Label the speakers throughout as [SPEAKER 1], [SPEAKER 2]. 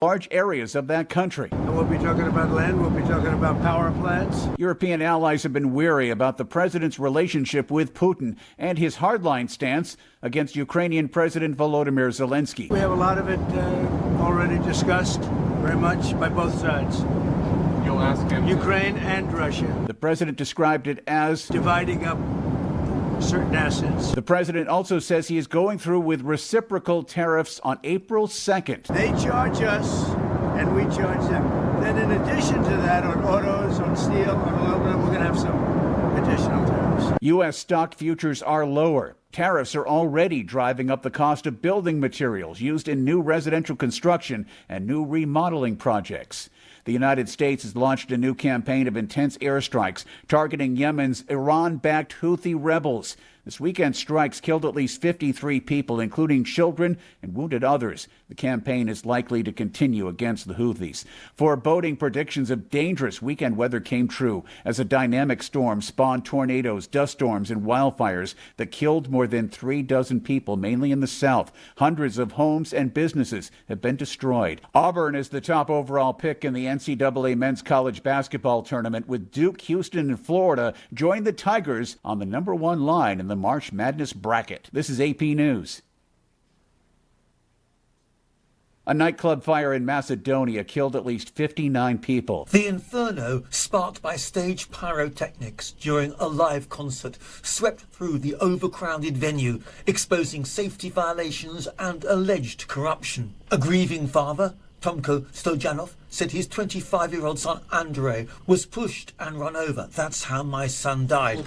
[SPEAKER 1] large areas of that country.
[SPEAKER 2] And we'll be talking about land, we'll be talking about power plants.
[SPEAKER 1] European allies have been weary about the president's relationship with Putin and his hardline stance against Ukrainian President Volodymyr Zelensky.
[SPEAKER 2] We have a lot of it already discussed very much by both sides.
[SPEAKER 3] You'll ask him.
[SPEAKER 2] Ukraine and Russia.
[SPEAKER 1] The president described it as
[SPEAKER 2] dividing up certain assets.
[SPEAKER 1] The president also says he is going through with reciprocal tariffs on April 2nd.
[SPEAKER 2] They charge us and we charge them. Then in addition to that, on autos, on steel, on aluminum, we're going to have some additional tariffs.
[SPEAKER 1] U.S. stock futures are lower. Tariffs are already driving up the cost of building materials used in new residential construction and new remodeling projects. The United States has launched a new campaign of intense airstrikes targeting Yemen's Iran-backed Houthi rebels. This weekend's strikes killed at least 53 people, including children, and wounded others. The campaign is likely to continue against the Houthis. Foreboding predictions of dangerous weekend weather came true as a dynamic storm spawned tornadoes, dust storms, and wildfires that killed more than 36 people, mainly in the south. Hundreds of homes and businesses have been destroyed. Auburn is the top overall pick in the NCAA men's college basketball tournament, with Duke, Houston, and Florida join the Tigers on the number one line in the March Madness bracket. This is AP News. A nightclub fire in Macedonia killed at least 59 people.
[SPEAKER 4] The inferno, sparked by stage pyrotechnics during a live concert, swept through the overcrowded venue, exposing safety violations and alleged corruption. A grieving father, Tomko Stojanov, said his 25-year-old son Andrei was pushed and run over. That's how my son died.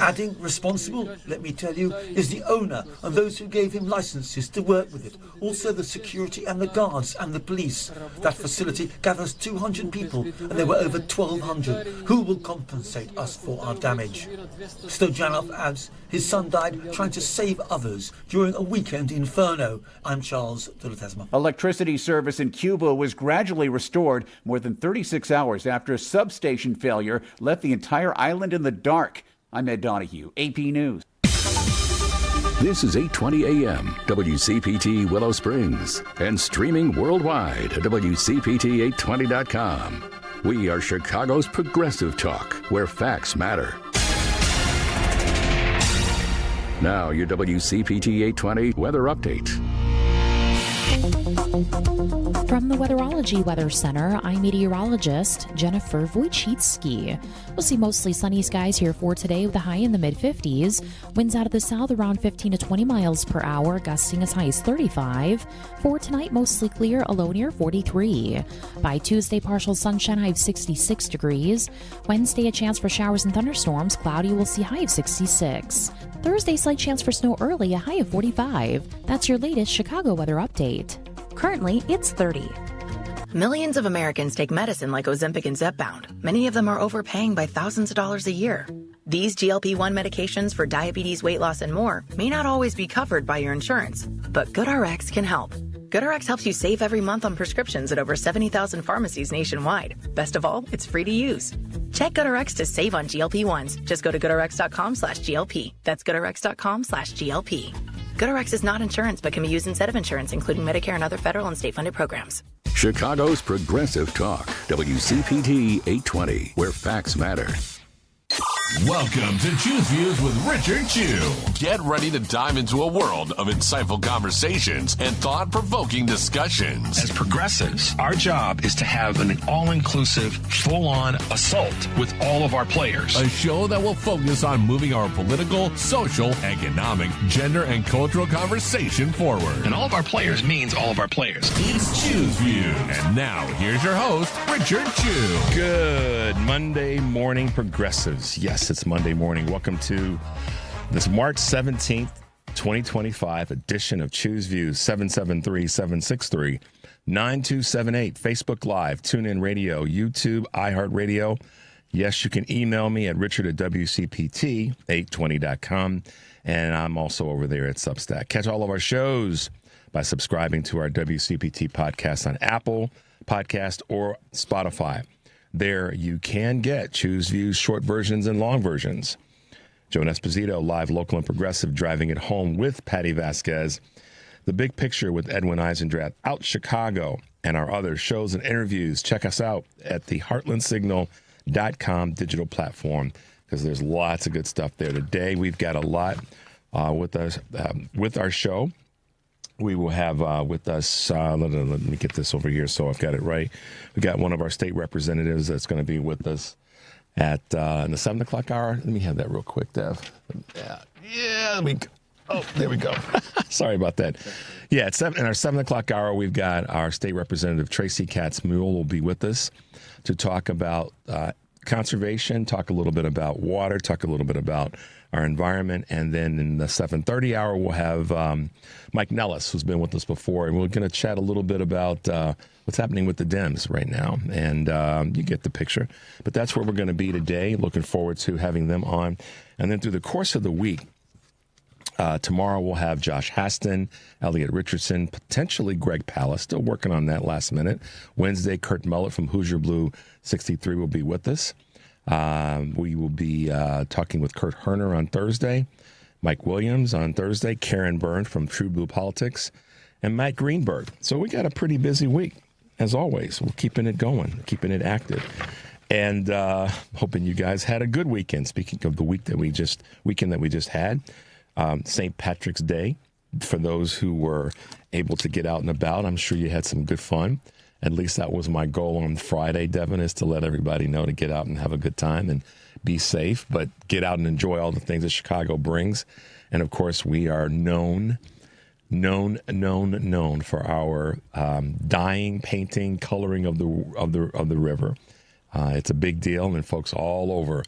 [SPEAKER 4] Adding, responsible, let me tell you, is the owner and those who gave him licenses to work with it. Also the security and the guards and the police. That facility gathers 200 people and there were over 1,200. Who will compensate us for our damage? Stojanov adds, his son died trying to save others during a weekend inferno. I'm Charles de Ledesma.
[SPEAKER 1] Electricity service in Cuba was gradually restored more than 36 hours after a substation failure left the entire island in the dark. I'm Ed Donahue, AP News.
[SPEAKER 5] This is 8:20 a.m. WCPT Willow Springs and streaming worldwide at WCPT820.com. We are Chicago's progressive talk, where facts matter. Now your WCPT 820 weather update.
[SPEAKER 6] From the Weatherology Weather Center, I'm meteorologist Jennifer Wojcicki. We'll see mostly sunny skies here for today with a high in the mid-50s. Winds out of the south around 15 to 20 miles per hour, gusting as high as 35. For tonight, mostly clear, a low near 43. By Tuesday, partial sunshine, high of 66 degrees. Wednesday, a chance for showers and thunderstorms, cloudy, we'll see high of 66. Thursday, slight chance for snow early, a high of 45. That's your latest Chicago weather update. Currently, it's 30.
[SPEAKER 7] Millions of Americans take medicine like Ozempic and Zepbound. Many of them are overpaying by thousands of dollars a year. These GLP-1 medications for diabetes, weight loss, and more may not always be covered by your insurance, but GoodRx can help. GoodRx helps you save every month on prescriptions at over 70,000 pharmacies nationwide. Best of all, it's free to use. Check GoodRx to save on GLP-1s. Just go to GoodRx.com/GLP. That's GoodRx.com/GLP. GoodRx is not insurance, but can be used instead of insurance, including Medicare and other federal and state-funded programs.
[SPEAKER 5] Chicago's progressive talk, WCPT 820, where facts matter.
[SPEAKER 8] Welcome to Choose Views with Richard Chew. Get ready to dive into a world of insightful conversations and thought-provoking discussions.
[SPEAKER 9] As progressives, our job is to have an all-inclusive, full-on assault with all of our players.
[SPEAKER 8] A show that will focus on moving our political, social, economic, gender, and cultural conversation forward.
[SPEAKER 9] And all of our players means all of our players.
[SPEAKER 8] It's Choose Views. And now, here's your host, Richard Chew.
[SPEAKER 9] Good Monday morning, progressives. Yes, it's Monday morning. Welcome to this March 17th, 2025 edition of Choose Views, 773-763-9278. Facebook Live, TuneIn Radio, YouTube, iHeartRadio. Yes, you can email me at richard@WCPT820.com. And I'm also over there at Substack. Catch all of our shows by subscribing to our WCPT podcast on Apple Podcast or Spotify. There you can get Choose Views, short versions and long versions. Joan Esposito, live, local, and progressive, driving it home with Patty Vasquez. The Big Picture with Edwin Eisendrath, Out Chicago and our other shows and interviews, check us out at the heartlandsignal.com digital platform, because there's lots of good stuff there. Today, we've got a lot with us with our show. We will have with us, let me get this over here so I've got it right. We got one of our state representatives that's going to be with us at in the 7 o'clock hour. Let me have that real quick, Dev. Yeah, let me go. Oh, there we go. Sorry about that. Yeah, in our 7 o'clock hour, we've got our state representative, Tracy Katz Muhl, will be with us to talk about conservation, talk a little bit about water, talk a little bit about our environment. And then in the 7:30 hour, we'll have Mike Nellis, who's been with us before. And we're going to chat a little bit about what's happening with the Dems right now. And you get the picture. But that's where we're going to be today. Looking forward to having them on. And then through the course of the week, tomorrow we'll have Josh Haston, Elliot Richardson, potentially Greg Pallas, still working on that last minute. Wednesday, Kurt Mullett from Hoosier Blue 63 will be with us. We will be talking with Kurt Herner on Thursday, Mike Williams on Thursday, Karen Byrne from True Blue Politics, and Matt Greenberg. So we got a pretty busy week, as always. We're keeping it going, keeping it active. And hoping you guys had a good weekend. Speaking of the weekend that we just had, St. Patrick's Day, for those who were able to get out and about, I'm sure you had some good fun. At least that was my goal on Friday, Devin, is to let everybody know to get out and have a good time and be safe, but get out and enjoy all the things that Chicago brings. And of course, we are known for our dyeing, painting, coloring of the river. It's a big deal, and folks all over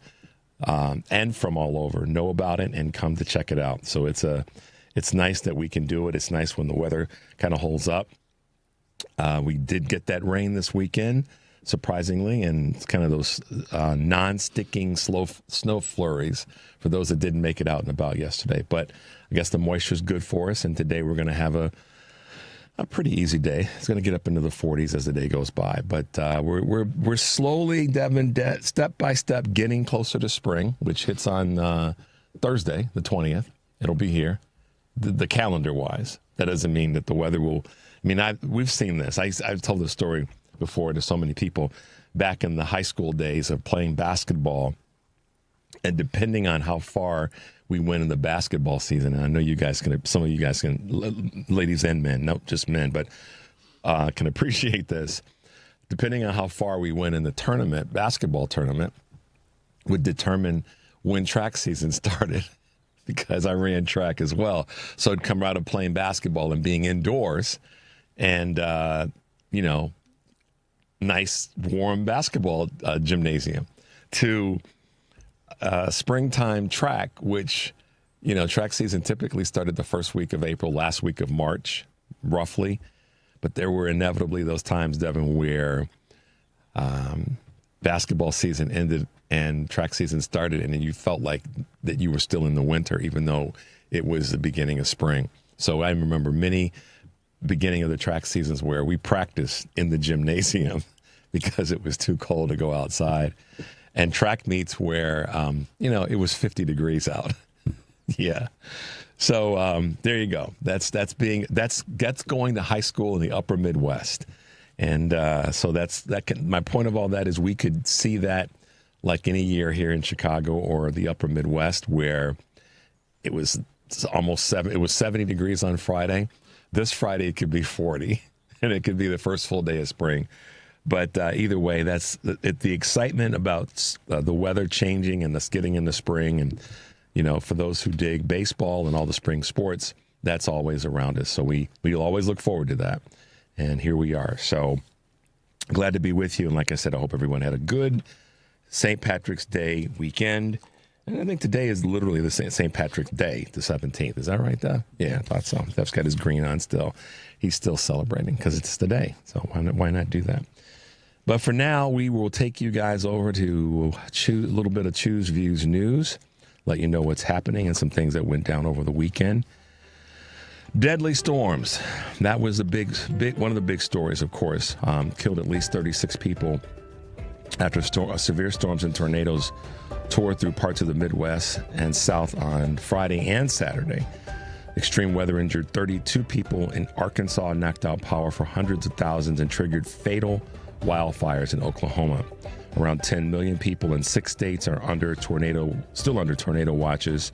[SPEAKER 9] and from all over know about it and come to check it out. So it's nice that we can do it. It's nice when the weather kind of holds up. We did get that rain this weekend, surprisingly, and it's kind of those non-sticking snow flurries for those that didn't make it out and about yesterday. But I guess the moisture is good for us, and today we're going to have a pretty easy day. It's going to get up into the 40s as the day goes by. But we're slowly, Devin, step by step, getting closer to spring, which hits on Thursday, the 20th. It'll be here, the calendar-wise. That doesn't mean that the weather will. I mean, we've seen this. I've told this story before to so many people back in the high school days of playing basketball. And depending on how far we went in the basketball season, and I know some of you guys can, ladies and men, not just men, but can appreciate this. Depending on how far we went in the basketball tournament, would determine when track season started, because I ran track as well. So it'd come out of playing basketball and being indoors and, nice, warm basketball gymnasium to springtime track, which, track season typically started the first week of April, last week of March, roughly. But there were inevitably those times, Devin, where basketball season ended and track season started, and then you felt like that you were still in the winter, even though it was the beginning of spring. So I remember many beginning of the track seasons where we practiced in the gymnasium because it was too cold to go outside. And track meets where, it was 50 degrees out. Yeah. So there you go. That's going to high school in the upper Midwest. And so my point of all that is we could see that like any year here in Chicago or the upper Midwest, where it was almost 70 degrees on Friday. This Friday it could be 40, and it could be the first full day of spring. But either way, that's the excitement about the weather changing and us getting into spring. And, for those who dig baseball and all the spring sports, that's always around us. So we'll always look forward to that. And here we are. So glad to be with you. And like I said, I hope everyone had a good St. Patrick's Day weekend. And I think today is literally the St. Patrick's Day, the 17th. Is that right, Dev? Yeah, I thought so. Dev's got his green on still. He's still celebrating because it's the day. So why not do that? But for now, we will take you guys over to a little bit of Choose Views news, let you know what's happening and some things that went down over the weekend. Deadly storms. That was one of the big stories, of course. Killed at least 36 people after severe storms and tornadoes tore through parts of the Midwest and South on Friday and Saturday. Extreme weather injured 32 people in Arkansas, knocked out power for hundreds of thousands, and triggered fatal wildfires in Oklahoma. Around 10 million people in 6 states are still under tornado watches,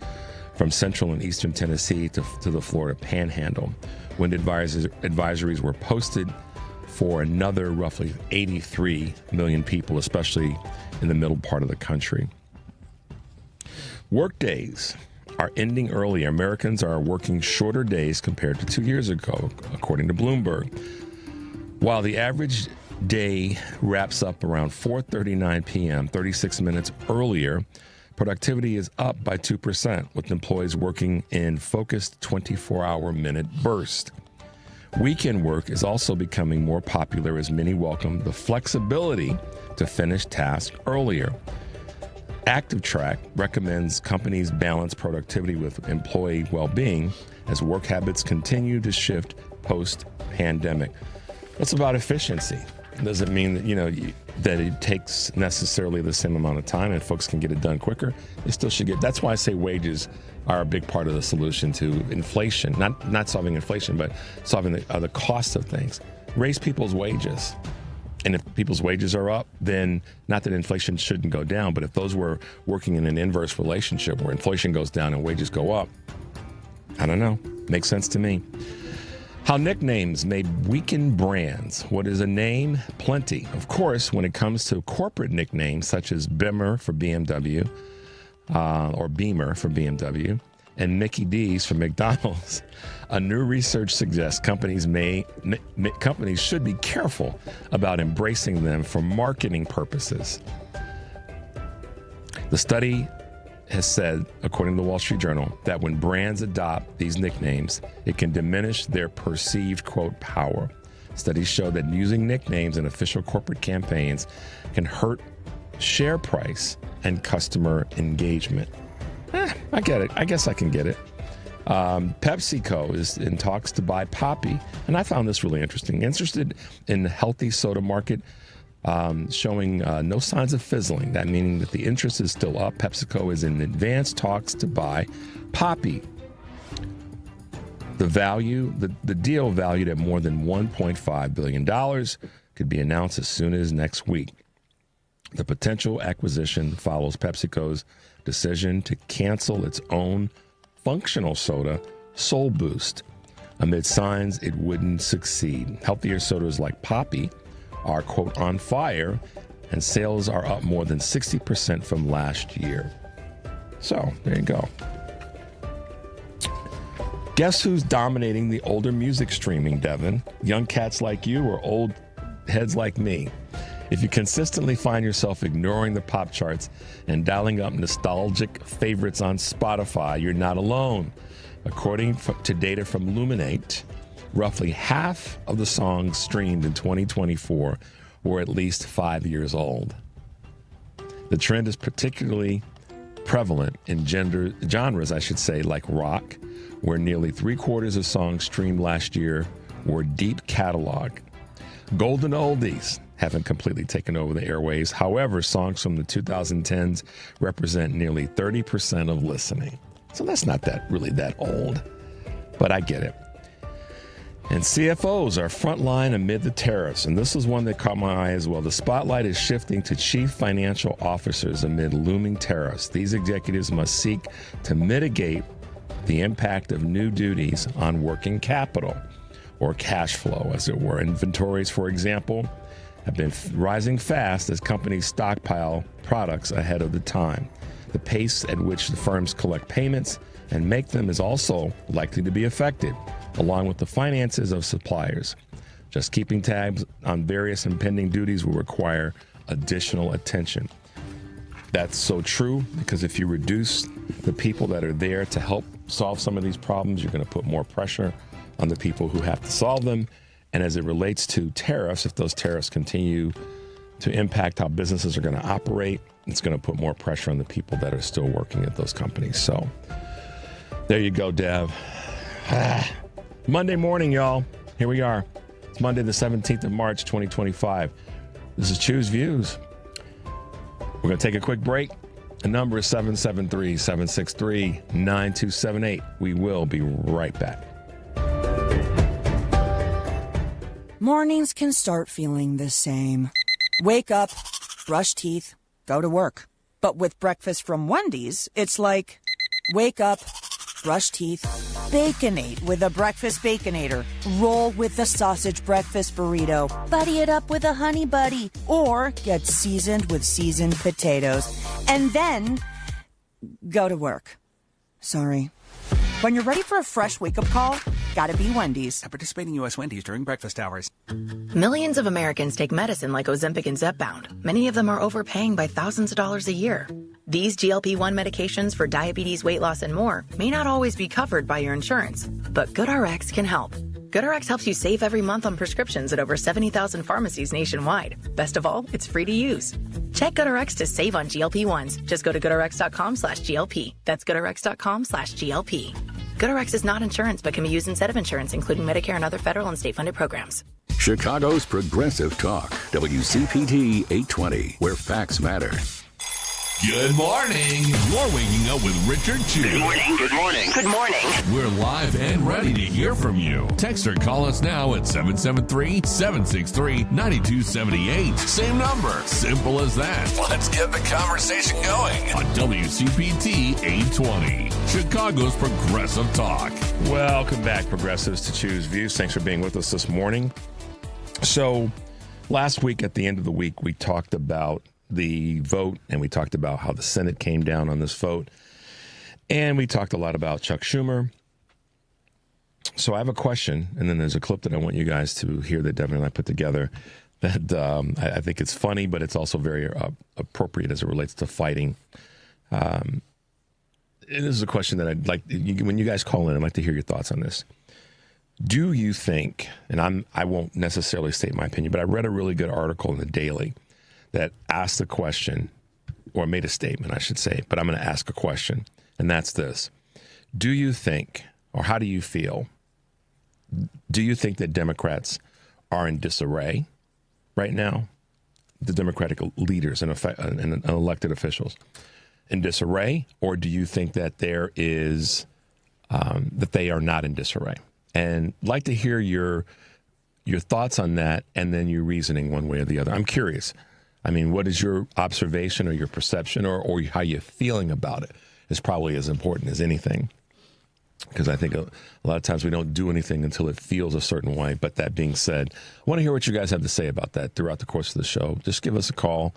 [SPEAKER 9] from central and eastern Tennessee to the Florida Panhandle. Wind advisories were posted for another roughly 83 million people, especially in the middle part of the country. Workdays are ending early. Americans are working shorter days compared to 2 years ago, according to Bloomberg. While the average day wraps up around 4:39 p.m., 36 minutes earlier, productivity is up by 2%, with employees working in focused 24-hour minute bursts. Weekend work is also becoming more popular as many welcome the flexibility to finish tasks earlier. ActiveTrack recommends companies balance productivity with employee well-being as work habits continue to shift post-pandemic. It's about efficiency. It doesn't mean that, that it takes necessarily the same amount of time and folks can get it done quicker. They still should get. That's why I say wages are a big part of the solution to inflation. Not solving inflation, but solving the cost of things. Raise people's wages. And if people's wages are up, then not that inflation shouldn't go down, but if those were working in an inverse relationship where inflation goes down and wages go up, I don't know. Makes sense to me. How nicknames may weaken brands. What is a name? Plenty. Of course, when it comes to corporate nicknames such as Beamer for BMW, or Beamer for BMW, and Mickey D's for McDonald's, a new research suggests companies should be careful about embracing them for marketing purposes. The study has said, according to the Wall Street Journal, that when brands adopt these nicknames, it can diminish their perceived, quote, power. Studies show that using nicknames in official corporate campaigns can hurt share price and customer engagement. I get it. I guess I can get it. PepsiCo is in talks to buy Poppi, and I found this really interesting. Interested in the healthy soda market, showing no signs of fizzling. That meaning that the interest is still up. PepsiCo is in advanced talks to buy Poppi. The deal valued at more than $1.5 billion could be announced as soon as next week. The potential acquisition follows PepsiCo's decision to cancel its own functional soda, Soul Boost, amid signs it wouldn't succeed. Healthier sodas like Poppi are, quote, on fire, and sales are up more than 60% from last year. So, there you go. Guess who's dominating the older music streaming, Devin? Young cats like you or old heads like me? If you consistently find yourself ignoring the pop charts and dialing up nostalgic favorites on Spotify, you're not alone. According to data from Luminate, roughly half of the songs streamed in 2024 were at least 5 years old. The trend is particularly prevalent in genres, like rock, where nearly 3/4 of songs streamed last year were deep catalog. Golden oldies haven't completely taken over the airwaves. However, songs from the 2010s represent nearly 30% of listening. So that's not really that old, but I get it. And CFOs are frontline amid the tariffs, and this is one that caught my eye as well. The spotlight is shifting to chief financial officers amid looming tariffs. These executives must seek to mitigate the impact of new duties on working capital, or cash flow, as it were. Inventories, for example, have been rising fast as companies stockpile products ahead of the time. The pace at which the firms collect payments and make them is also likely to be affected, along with the finances of suppliers. Just keeping tabs on various impending duties will require additional attention. That's so true, because if you reduce the people that are there to help solve some of these problems, you're going to put more pressure on the people who have to solve them. And as it relates to tariffs, if those tariffs continue to impact how businesses are going to operate, it's going to put more pressure on the people that are still working at those companies. So there you go, Dev. Monday morning, y'all. Here we are. It's Monday, the 17th of March, 2025. This is Choose Views. We're going to take a quick break. The number is 773-763-9278. We will be right back.
[SPEAKER 3] Mornings can start feeling the same. Wake up, brush teeth, go to work. But with breakfast from Wendy's, it's like, wake up, brush teeth, Baconate with a breakfast Baconator. Roll with the sausage breakfast burrito. Buddy it up with a honey buddy. Or get seasoned with seasoned potatoes. And then go to work. Sorry. When you're ready for a fresh wake-up call, gotta be Wendy's.
[SPEAKER 10] At participating U.S. Wendy's during breakfast hours.
[SPEAKER 7] Millions of Americans take medicine like Ozempic and Zepbound. Many of them are overpaying by thousands of dollars a year. These GLP-1 medications for diabetes, weight loss, and more may not always be covered by your insurance, but GoodRx can help. GoodRx helps you save every month on prescriptions at over 70,000 pharmacies nationwide. Best of all, it's free to use. Check GoodRx to save on GLP-1s. Just go to GoodRx.com/GLP. That's GoodRx.com/GLP. GoodRx is not insurance, but can be used instead of insurance, including Medicare and other federal and state-funded programs.
[SPEAKER 5] Chicago's Progressive Talk, WCPT 820, where facts matter.
[SPEAKER 8] Good morning. You're waking up with Richard Chew.
[SPEAKER 11] Good morning. Good morning. Good morning.
[SPEAKER 8] We're live and ready to hear from you. Text or call us now at 773-763-9278. Same number. Simple as that. Let's get the conversation going on WCPT 820, Chicago's Progressive Talk.
[SPEAKER 9] Welcome back, Progressives, to Choose Views. Thanks for being with us this morning. So last week, at the end of the week, we talked about the vote, and we talked about how the Senate came down on this vote, and we talked a lot about Chuck Schumer. So I have a question, and then there's a clip that I want you guys to hear that Devin and I put together that I think it's funny, but it's also very appropriate as it relates to fighting. And this is a question that I'd like, when you guys call in, I'd like to hear your thoughts on this. Do you think, and I won't necessarily state my opinion, but I read a really good article in the Daily that asked the question, or made a statement, I should say, but I'm going to ask a question, and that's this. Do you think, or how do you feel, do you think that Democrats are in disarray right now? The Democratic leaders and elected officials in disarray, or do you think that there is, that they are not in disarray? And I'd like to hear your thoughts on that, and then your reasoning one way or the other. I'm curious. I mean, what is your observation or your perception or how you're feeling about it is probably as important as anything. Because I think a lot of times we don't do anything until it feels a certain way. But that being said, I want to hear what you guys have to say about that throughout the course of the show. Just give us a call.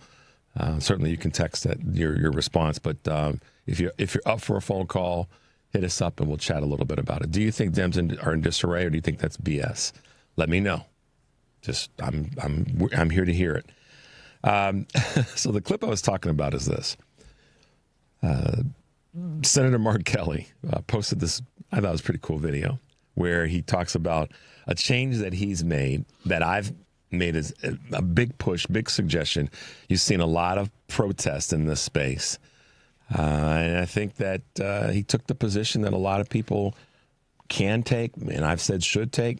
[SPEAKER 9] Certainly you can text your response. But if you're up for a phone call, hit us up and we'll chat a little bit about it. Do you think Dems are in disarray, or do you think that's BS? Let me know. Just I'm here to hear it. So the clip I was talking about is this. Senator Mark Kelly posted this, I thought it was a pretty cool video, where he talks about a change that he's made, that I've made as a big push, big suggestion. You've seen a lot of protests in this space. And I think that he took the position that a lot of people can take, and I've said should take,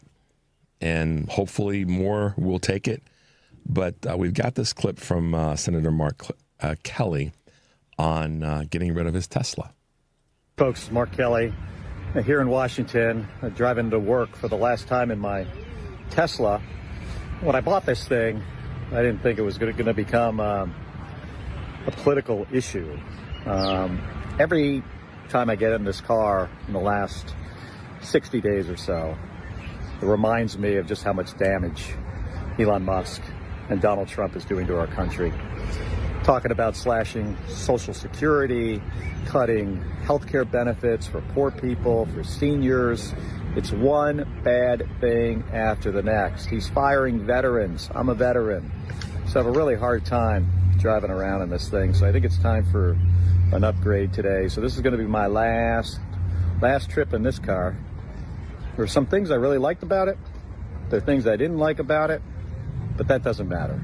[SPEAKER 9] and hopefully more will take it. But we've got this clip from Senator Mark Kelly on getting rid of his Tesla.
[SPEAKER 12] Folks, Mark Kelly here in Washington, driving to work for the last time in my Tesla. When I bought this thing, I didn't think it was going to become a political issue. Every time I get in this car in the last 60 days or so, it reminds me of just how much damage Elon Musk and Donald Trump is doing to our country. Talking about slashing Social Security, cutting health care benefits for poor people, for seniors. It's one bad thing after the next. He's firing veterans. I'm a veteran, so I have a really hard time driving around in this thing. So I think it's time for an upgrade today. So this is going to be my last trip in this car. There are some things I really liked about it. There are things I didn't like about it. But that doesn't matter.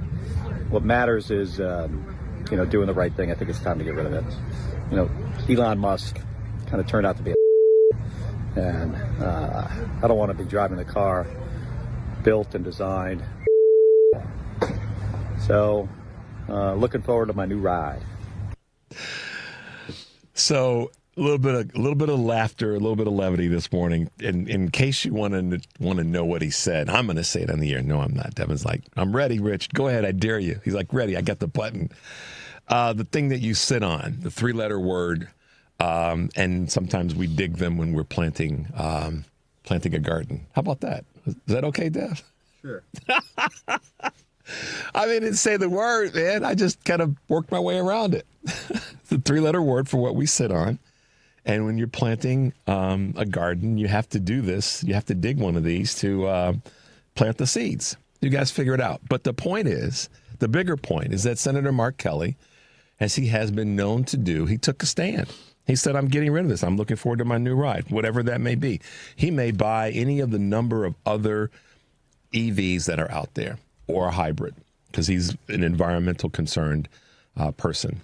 [SPEAKER 12] What matters is, doing the right thing. I think it's time to get rid of it. Elon Musk kind of turned out to be and I don't want to be driving the car built and designed. So, looking forward to my new ride.
[SPEAKER 9] So a little bit of laughter, a little bit of levity this morning. In case you want to know what he said, I'm going to say it on the air. No, I'm not. Devin's like, I'm ready, Rich. Go ahead. I dare you. He's like, ready. I got the button. The thing that you sit on, the 3-letter word, and sometimes we dig them when we're planting a garden. How about that? Is that okay, Dev?
[SPEAKER 2] Sure.
[SPEAKER 9] I didn't say the word, man. I just kind of worked my way around it. The 3-letter word for what we sit on. And when you're planting a garden, you have to do this. You have to dig one of these to plant the seeds. You guys figure it out. But the point is, the bigger point is that Senator Mark Kelly, as he has been known to do, he took a stand. He said, I'm getting rid of this. I'm looking forward to my new ride, whatever that may be. He may buy any of the number of other EVs that are out there or a hybrid because he's an environmental concerned person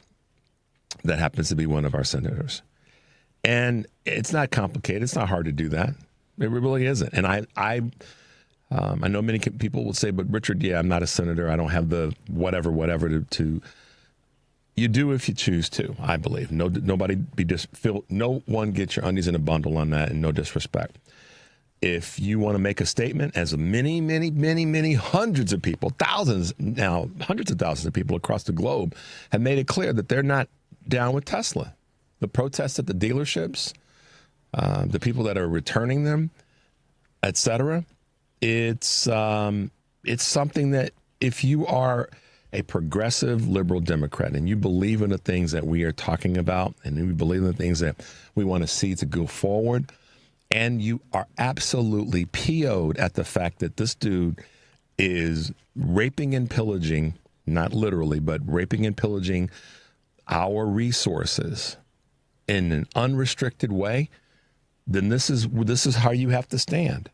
[SPEAKER 9] that happens to be one of our senators. And it's not complicated. It's not hard to do that. It really isn't. And I know many people will say, but Richard, yeah, I'm not a senator. I don't have the whatever to. You do if you choose to, I believe. No one gets your undies in a bundle on that, and no disrespect. If you want to make a statement, as many hundreds of people, thousands now, hundreds of thousands of people across the globe have made it clear that they're not down with Tesla. The protests at the dealerships, the people that are returning them, et cetera, it's something that if you are a progressive liberal Democrat and you believe in the things that we are talking about and we believe in the things that we want to see to go forward, and you are absolutely PO'd at the fact that this dude is raping and pillaging, not literally, but raping and pillaging our resources in an unrestricted way, then this is how you have to stand.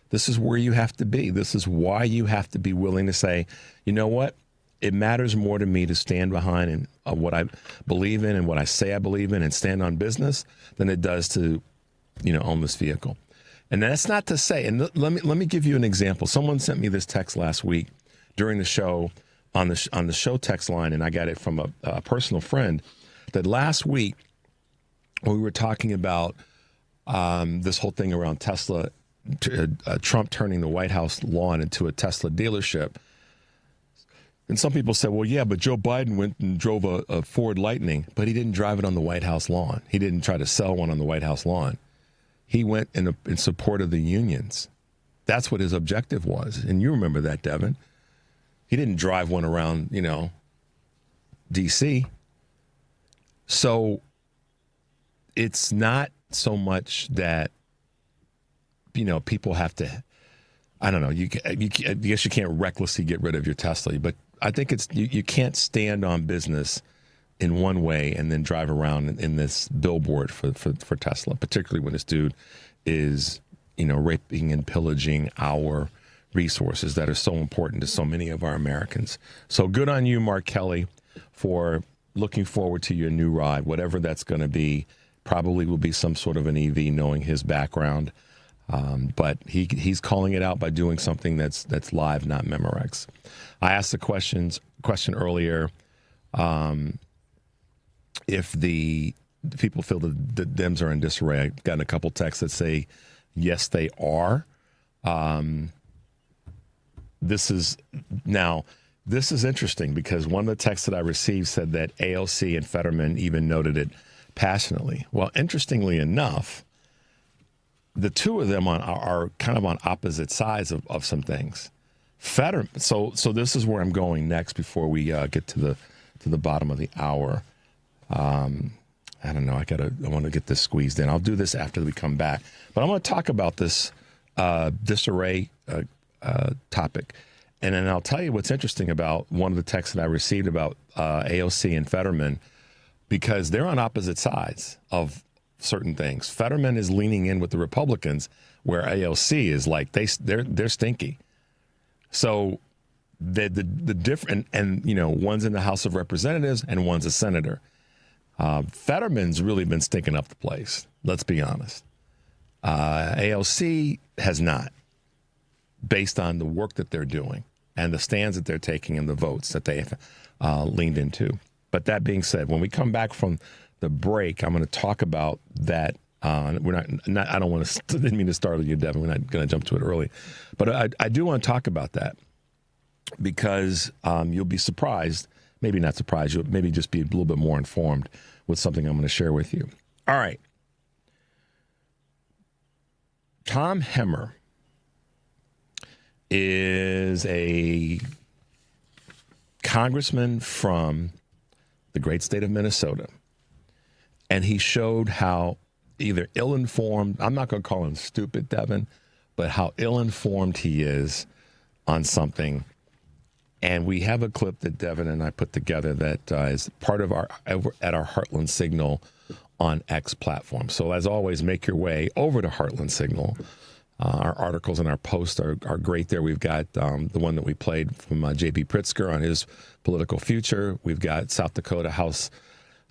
[SPEAKER 9] This is where you have to be. This is why you have to be willing to say, you know what? It matters more to me to stand behind what I believe in and what I say I believe in and stand on business than it does to, own this vehicle. And that's not to say, and let me give you an example. Someone sent me this text last week during the show on the show text line, and I got it from a personal friend, that last week we were talking about this whole thing around Tesla, Trump turning the White House lawn into a Tesla dealership. And some people said, well, yeah, but Joe Biden went and drove a Ford Lightning, but he didn't drive it on the White House lawn. He didn't try to sell one on the White House lawn. He went in support of the unions. That's what his objective was. And you remember that, Devin. He didn't drive one around, D.C. So it's not so much that, people have to, I don't know, I guess you can't recklessly get rid of your Tesla, but I think it's you can't stand on business in one way and then drive around in this billboard for Tesla, particularly when this dude is, raping and pillaging our resources that are so important to so many of our Americans. So good on you, Mark Kelly, for looking forward to your new ride, whatever that's going to be. Probably will be some sort of an EV, knowing his background. But he's calling it out by doing something that's live, not Memorex. I asked the question earlier, if the people feel that the Dems are in disarray. I've gotten a couple texts that say, yes, they are. This is interesting because one of the texts that I received said that AOC and Fetterman even noted it passionately. Well, interestingly enough, the two of them are kind of on opposite sides of some things. Fetterman. So this is where I'm going next before we get to the bottom of the hour. I don't know. I want to get this squeezed in. I'll do this after we come back. But I want to talk about this disarray topic. And then I'll tell you what's interesting about one of the texts that I received about AOC and Fetterman, because they're on opposite sides of certain things. Fetterman is leaning in with the Republicans, where AOC is like they're stinky. So the different, and one's in the House of Representatives and one's a senator. Fetterman's really been stinking up the place. Let's be honest. AOC has not, based on the work that they're doing and the stands that they're taking and the votes that they leaned into. But that being said, when we come back from the break, I'm going to talk about that. We're not. I don't want to. Didn't mean to startle you, Devin. We're not going to jump to it early, but I do want to talk about that because you'll be surprised. Maybe not surprised. You'll maybe just be a little bit more informed with something I'm going to share with you. All right. Tom Emmer is a congressman from the great state of Minnesota, and he showed how either ill-informed, I'm not going to call him stupid, Devin, but how ill-informed he is on something. And we have a clip that Devin and I put together that is part of our Heartland Signal on X platform. So as always, make your way over to Heartland Signal. Our articles and our posts are great there. We've got the one that we played from J.B. Pritzker on his political future. We've got South Dakota House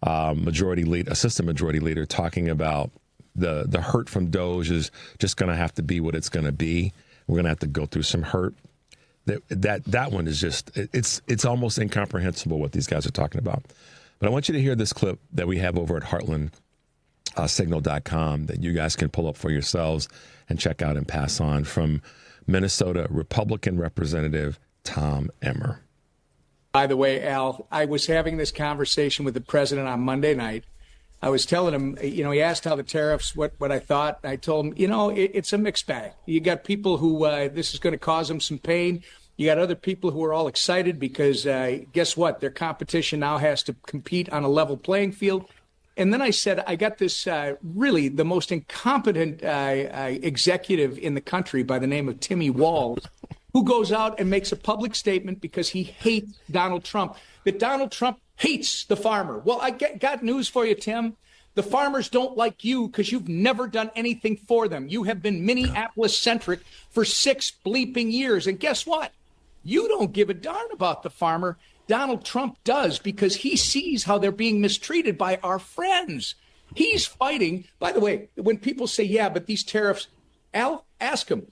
[SPEAKER 9] Assistant Majority Leader talking about the hurt from Doge is just going to have to be what it's going to be. We're going to have to go through some hurt. That one is just, it's almost incomprehensible what these guys are talking about. But I want you to hear this clip that we have over at heartlandsignal.com that you guys can pull up for yourselves and check out and pass on from Minnesota Republican Representative Tom Emmer.
[SPEAKER 13] By the way, Al, I was having this conversation with the president on Monday night. I was telling him, he asked how the tariffs, what I thought. I told him, it's a mixed bag. You got people who this is going to cause them some pain. You got other people who are all excited because guess what? Their competition now has to compete on a level playing field. And then I said, I got this really the most incompetent executive in the country by the name of Timmy Walls, who goes out and makes a public statement because he hates Donald Trump, that Donald Trump hates the farmer. Well, I got news for you, Tim. The farmers don't like you because you've never done anything for them. You have been Minneapolis-centric for 6 bleeping years. And guess what? You don't give a darn about the farmer. Donald Trump does because he sees how they're being mistreated by our friends. He's fighting. By the way, when people say, yeah, but these tariffs, Al, ask him,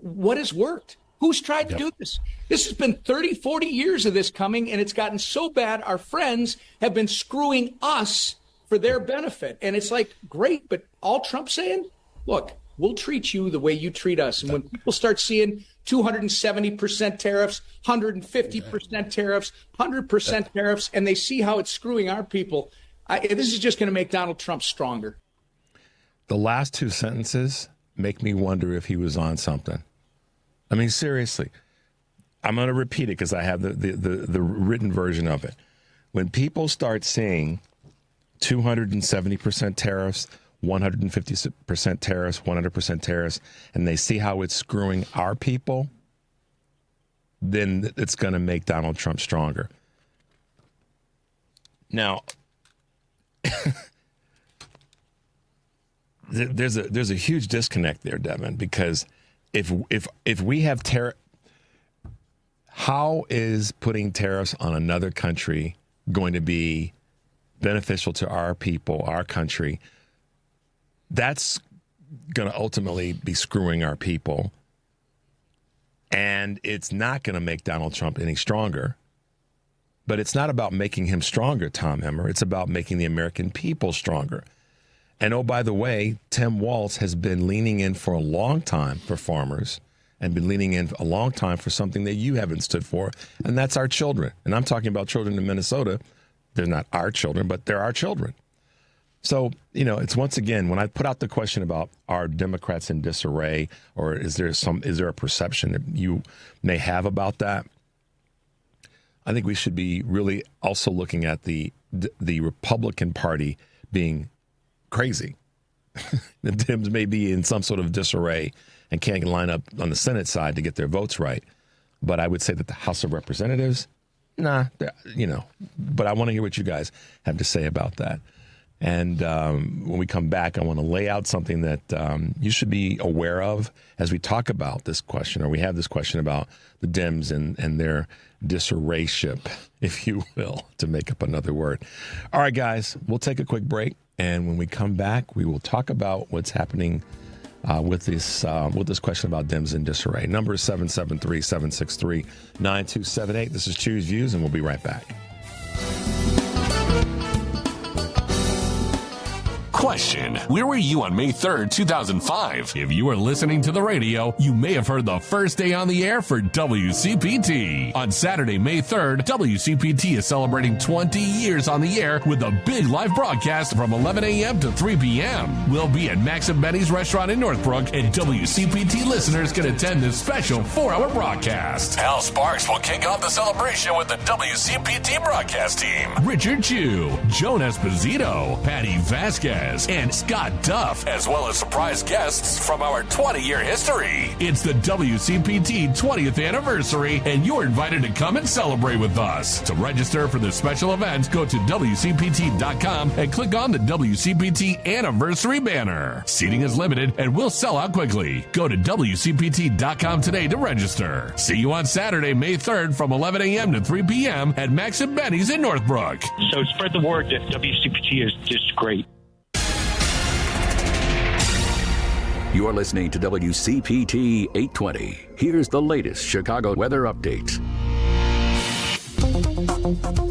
[SPEAKER 13] what has worked? Who's tried to do this? This has been 30, 40 years of this coming, and it's gotten so bad our friends have been screwing us for their benefit. And it's like, great, but all Trump's saying, look, we'll treat you the way you treat us. And when people start seeing 270% tariffs, 150% tariffs, 100% tariffs, and they see how it's screwing our people, this is just going to make Donald Trump stronger.
[SPEAKER 9] The last 2 sentences make me wonder if he was on something. I mean, seriously, I'm going to repeat it because I have the written version of it. When people start seeing 270% tariffs, 150% tariffs, 100% tariffs, and they see how it's screwing our people, then it's going to make Donald Trump stronger. Now, there's a huge disconnect there, Devin, because if we have tariff, how is putting tariffs on another country going to be beneficial to our people, our country? That's going to ultimately be screwing our people, and it's not going to make Donald Trump any stronger. But it's not about making him stronger, Tom Emmer. It's about making the American people stronger. And oh, by the way, Tim Walz has been leaning in for a long time for farmers and been leaning in a long time for something that you haven't stood for, and that's our children. And I'm talking about children in Minnesota. They're not our children, but they're our children. So, it's once again, when I put out the question about are Democrats in disarray, or is there a perception that you may have about that? I think we should be really also looking at the Republican Party being crazy. The Dems may be in some sort of disarray and can't line up on the Senate side to get their votes right. But I would say that the House of Representatives, but I want to hear what you guys have to say about that. And when we come back, I want to lay out something that you should be aware of as we talk about this question, or we have this question about the Dems and their disarrayship, if you will, to make up another word. All right, guys, we'll take a quick break. And when we come back, we will talk about what's happening with this question about Dems in disarray. Number is 773-763-9278. This is Choose Views, and we'll be right back.
[SPEAKER 8] Question: where were you on May 3rd, 2005? If you were listening to the radio, you may have heard the first day on the air for WCPT. On Saturday, May 3rd, WCPT is celebrating 20 years on the air with a big live broadcast from 11 a.m. to 3 p.m. We'll be at Max and Benny's restaurant in Northbrook, and WCPT listeners can attend this special 4-hour broadcast. Al Sparks will kick off the celebration with the WCPT broadcast team. Richard Chu, Joan Esposito, Patty Vasquez, and Scott Duff, as well as surprise guests from our 20-year history. It's the WCPT 20th anniversary, and you're invited to come and celebrate with us. To register for this special event, go to WCPT.com and click on the WCPT anniversary banner. Seating is limited and will sell out quickly. Go to WCPT.com today to register. See you on Saturday, May 3rd from 11 a.m. to 3 p.m. at Max and Benny's in Northbrook.
[SPEAKER 14] So spread the word that WCPT is just great.
[SPEAKER 5] You're listening to WCPT 820. Here's the latest Chicago weather update.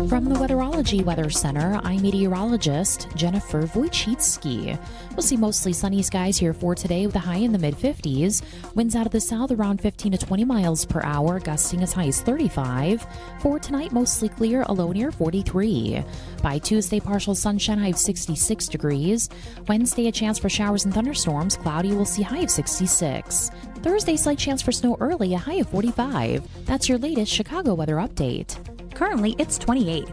[SPEAKER 6] From the Weatherology Weather Center, I'm meteorologist Jennifer Wojcicki. We'll see mostly sunny skies here for today with a high in the mid-50s. Winds out of the south around 15 to 20 miles per hour, gusting as high as 35. For tonight, mostly clear, a low near 43. By Tuesday, partial sunshine, high of 66 degrees. Wednesday, a chance for showers and thunderstorms, cloudy, we'll see high of 66. Thursday, slight chance for snow early, a high of 45. That's your latest Chicago weather update. Currently, it's 28.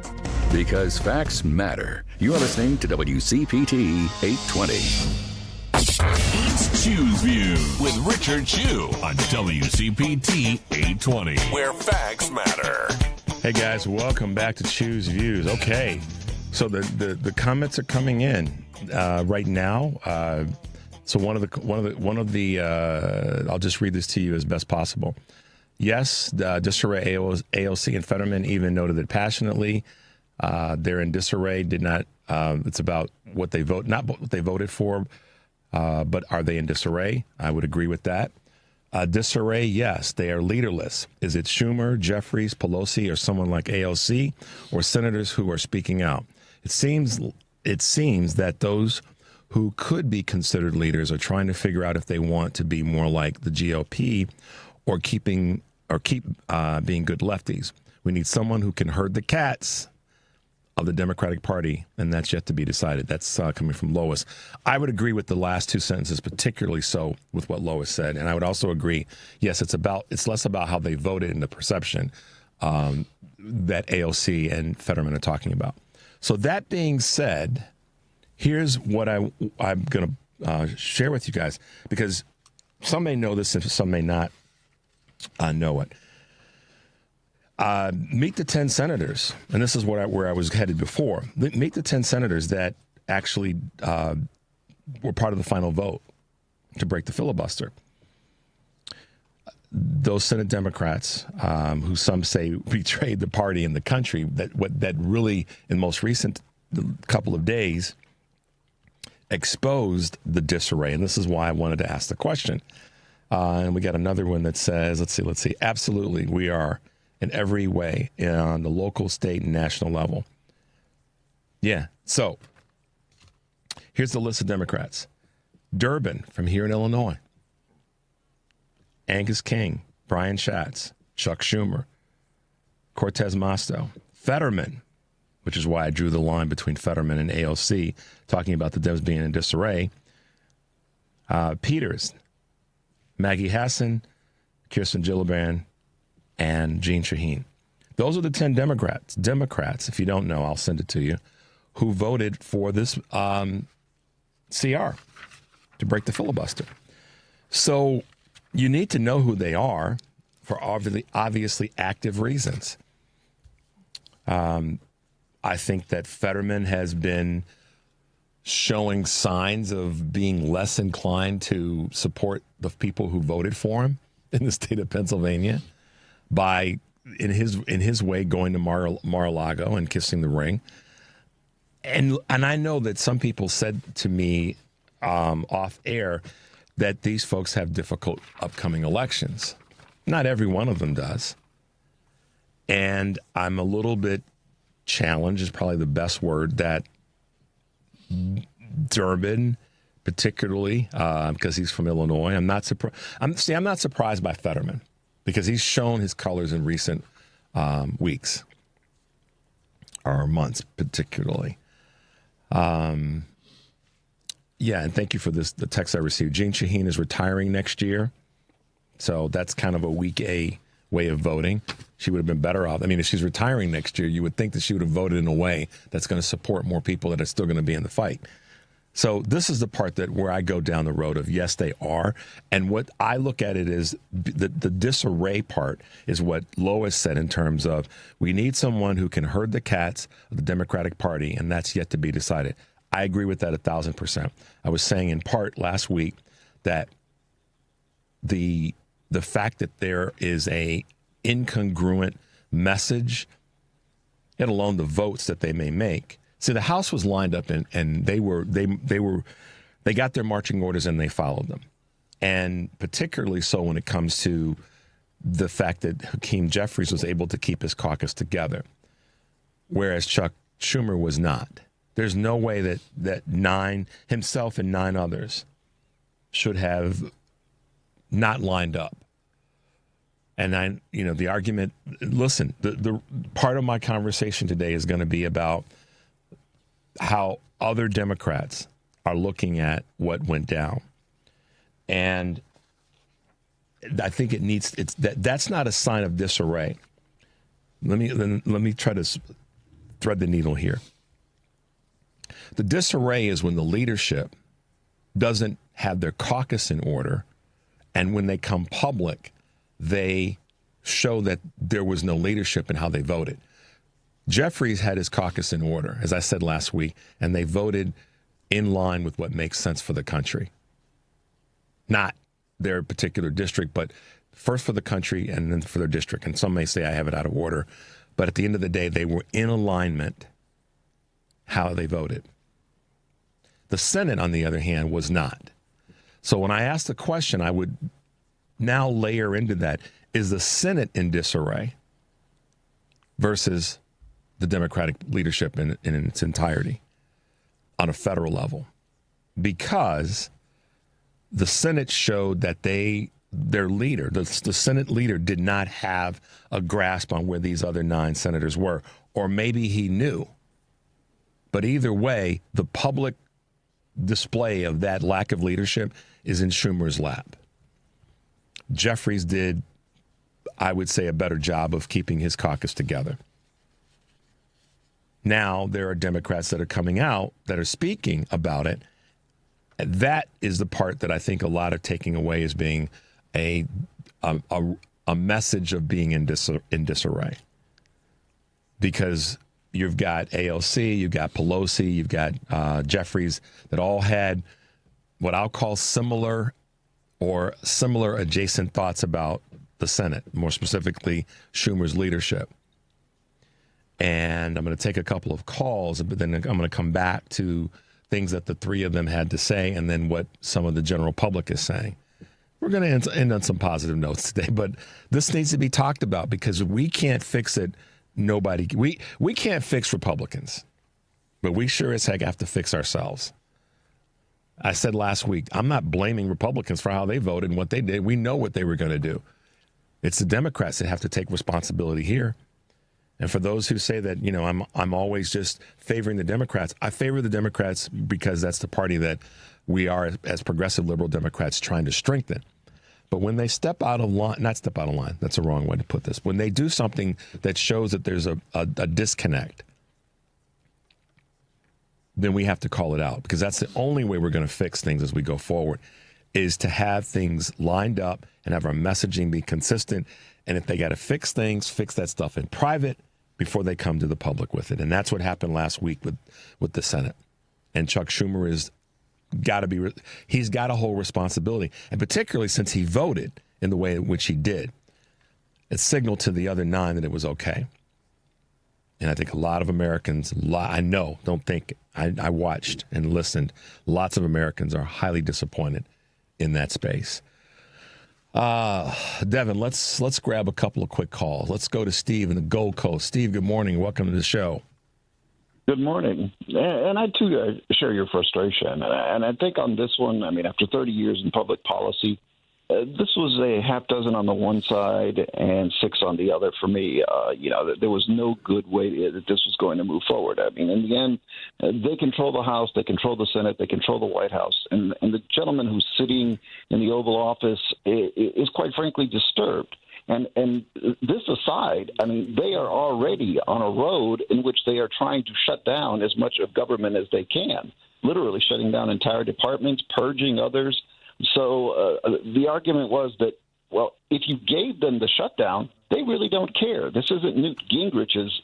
[SPEAKER 5] Because facts matter. You're listening to WCPT 820.
[SPEAKER 8] It's Chu's View with Richard Chu on WCPT 820, where facts matter.
[SPEAKER 9] Hey guys, welcome back to Chu's Views. Okay, so the comments are coming in right now. So one of the I'll just read this to you as best possible. Yes, disarray AOC and Fetterman even noted it passionately. They're in disarray. Did not. It's about what they vote, not what they voted for, but are they in disarray? I would agree with that. Disarray, yes, they are leaderless. Is it Schumer, Jeffries, Pelosi, or someone like AOC, or senators who are speaking out? It seems that those who could be considered leaders are trying to figure out if they want to be more like the GOP or keep being good lefties. We need someone who can herd the cats of the Democratic Party, and that's yet to be decided. That's coming from Lois. I would agree with the last two sentences, particularly so with what Lois said, and I would also agree, yes, it's less about how they voted and the perception that AOC and Fetterman are talking about. So that being said, here's what I'm going to share with you guys, because some may know this and some may not know it. Meet the 10 senators, and this is where I was headed before. Meet the 10 senators that actually were part of the final vote to break the filibuster. Those Senate Democrats, who some say betrayed the party and the country, that really, in most recent couple of days, exposed the disarray. And this is why I wanted to ask the question. And we got another one that says, let's see. Absolutely, we are in every way on the local, state, and national level. Yeah. So here's the list of Democrats. Durbin from here in Illinois. Angus King, Brian Schatz, Chuck Schumer, Cortez Masto, Fetterman, which is why I drew the line between Fetterman and AOC, talking about the Dems being in disarray. Peters, Maggie Hassan, Kirsten Gillibrand, and Jean Shaheen. Those are the 10 Democrats. If you don't know, I'll send it to you, who voted for this CR to break the filibuster. So you need to know who they are for obviously active reasons. I think that Fetterman has been showing signs of being less inclined to support the people who voted for him in the state of Pennsylvania by, in his way, going to Mar-a-Lago and kissing the ring. And I know that some people said to me off air that these folks have difficult upcoming elections. Not every one of them does. And I'm a little bit challenged, is probably the best word, that Durbin, particularly, because he's from Illinois. I'm not surprised. I'm not surprised by Fetterman because he's shown his colors in recent weeks or months, particularly. Yeah, and thank you for this. The text I received. Jean Shaheen is retiring next year, so that's kind of a week A way of voting. She would have been better off. I mean, if she's retiring next year, you would think that she would have voted in a way that's going to support more people that are still going to be in the fight. So this is the part that where I go down the road of, yes, they are. And what I look at it is the disarray part is what Lois said in terms of we need someone who can herd the cats of the Democratic Party, and that's yet to be decided. I agree with that 1,000%. I was saying in part last week that the fact that there is a incongruent message, let alone the votes that they may make. See, the House was lined up and they got their marching orders and they followed them. And particularly so when it comes to the fact that Hakeem Jeffries was able to keep his caucus together, whereas Chuck Schumer was not. There's no way that himself and 9 others should have not lined up. And the argument, listen, the part of my conversation today is going to be about how other Democrats are looking at what went down. And I think that's not a sign of disarray. Let me try to thread the needle here. The disarray is when the leadership doesn't have their caucus in order, and when they come public, they show that there was no leadership in how they voted. Jeffries had his caucus in order, as I said last week, and they voted in line with what makes sense for the country. Not their particular district, but first for the country and then for their district. And some may say I have it out of order, but at the end of the day, they were in alignment how they voted. The Senate, on the other hand, was not. So when I asked the question, I would now layer into that, is the Senate in disarray versus the Democratic leadership in its entirety on a federal level? Because the Senate showed that their leader, the Senate leader, did not have a grasp on where these other 9 senators were, or maybe he knew. But either way, the public display of that lack of leadership is in Schumer's lap. Jeffries did, I would say, a better job of keeping his caucus together. Now there are Democrats that are coming out that are speaking about it. And that is the part that I think a lot are taking away as being a message of being in disarray. Because you've got AOC, you've got Pelosi, you've got Jeffries that all had what I'll call similar adjacent thoughts about the Senate, more specifically Schumer's leadership. And I'm going to take a couple of calls, but then I'm going to come back to things that the 3 of them had to say and then what some of the general public is saying. We're going to end on some positive notes today, but this needs to be talked about because we can't fix it. We can't fix Republicans, but we sure as heck have to fix ourselves. I said last week, I'm not blaming Republicans for how they voted and what they did. We know what they were going to do. It's the Democrats that have to take responsibility here. And for those who say that, I'm always just favoring the Democrats, I favor the Democrats because that's the party that we are, as progressive liberal Democrats, trying to strengthen. But when they step out of line, not step out of line, that's the wrong way to put this. When they do something that shows that there's a disconnect, then we have to call it out because that's the only way we're going to fix things as we go forward is to have things lined up and have our messaging be consistent. And if they got to fix things, fix that stuff in private before they come to the public with it. And that's what happened last week with the Senate. And Chuck Schumer he's got a whole responsibility. And particularly since he voted in the way in which he did, it signaled to the other 9 that it was okay. And I think a lot of Americans, I watched and listened, lots of Americans are highly disappointed in that space. Devin, let's grab a couple of quick calls. Let's go to Steve in the Gold Coast. Steve, good morning. Welcome to the show.
[SPEAKER 15] Good morning. And I, too, share your frustration. And I think on this one, I mean, after 30 years in public policy, this was a half dozen on the one side and 6 on the other for me. There was no good way that this was going to move forward. I mean, in the end, they control the House, they control the Senate, they control the White House. And the gentleman who's sitting in the Oval Office is quite frankly disturbed. And this aside, I mean, they are already on a road in which they are trying to shut down as much of government as they can, literally shutting down entire departments, purging others. So the argument was that, well, if you gave them the shutdown, they really don't care. This isn't Newt Gingrich's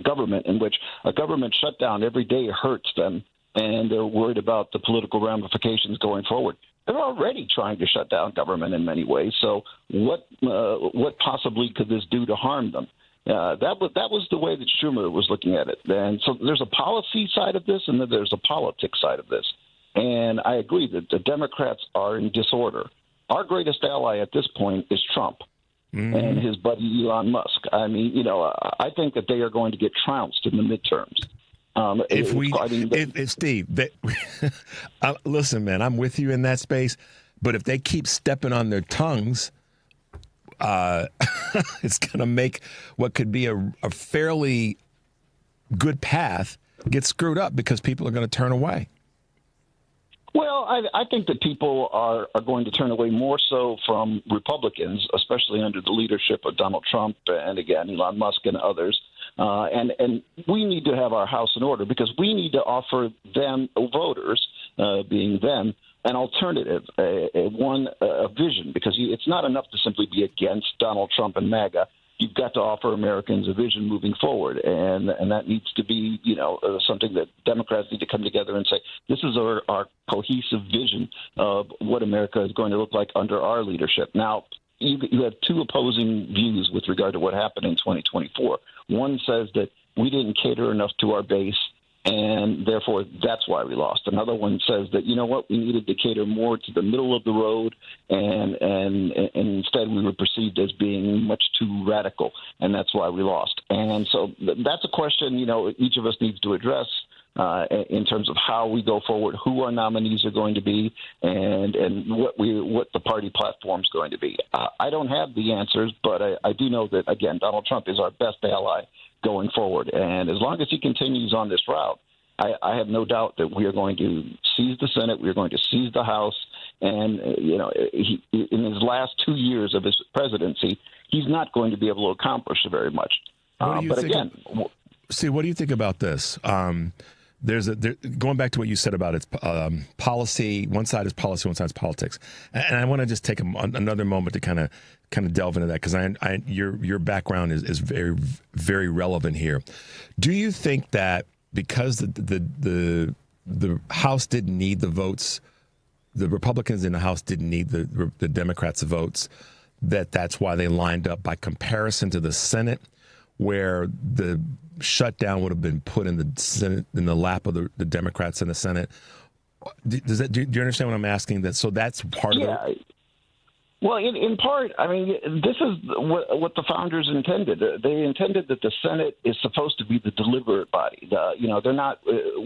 [SPEAKER 15] government in which a government shutdown every day hurts them, and they're worried about the political ramifications going forward. They're already trying to shut down government in many ways. So what possibly could this do to harm them? That was the way that Schumer was looking at it. And so there's a policy side of this, and then there's a politics side of this. And I agree that the Democrats are in disorder. Our greatest ally at this point is Trump and his buddy Elon Musk. I mean, I think that they are going to get trounced in the midterms.
[SPEAKER 9] Steve, listen, man, I'm with you in that space. But if they keep stepping on their tongues, it's going to make what could be a fairly good path get screwed up because people are going to turn away.
[SPEAKER 15] Well, I think that people are going to turn away more so from Republicans, especially under the leadership of Donald Trump and, again, Elon Musk and others. And we need to have our house in order because we need to offer them, voters, being them, an alternative, a vision, because it's not enough to simply be against Donald Trump and MAGA. You've got to offer Americans a vision moving forward, and that needs to be, something that Democrats need to come together and say, this is our cohesive vision of what America is going to look like under our leadership. Now, you have two opposing views with regard to what happened in 2024. One says that we didn't cater enough to our base, and therefore that's why we lost. Another one says that, you know what, we needed to cater more to the middle of the road, and instead we were perceived as being much too radical, and that's why we lost. And so that's a question, each of us needs to address in terms of how we go forward, who our nominees are going to be, and what the party platform is going to be. I don't have the answers, but I do know that, again, Donald Trump is our best ally going forward. And as long as he continues on this route, I have no doubt that we are going to seize the Senate, we are going to seize the House, and, he, in his last 2 years of his presidency, he's not going to be able to accomplish very much.
[SPEAKER 9] What do you think about this? Going back to what you said about its policy. One side is policy, one side is politics, and I want to just take another moment to kind of delve into that because your background is very, very relevant here. Do you think that because the House didn't need the votes, the Republicans in the House didn't need the Democrats' votes, that's why they lined up by comparison to the Senate, where the shutdown would have been put in the Senate, in the lap of the Democrats in the Senate? Do you understand what I'm asking? So that's part of it?
[SPEAKER 15] Well, in part, I mean, this is what the founders intended. They intended that the Senate is supposed to be the deliberate body. They're not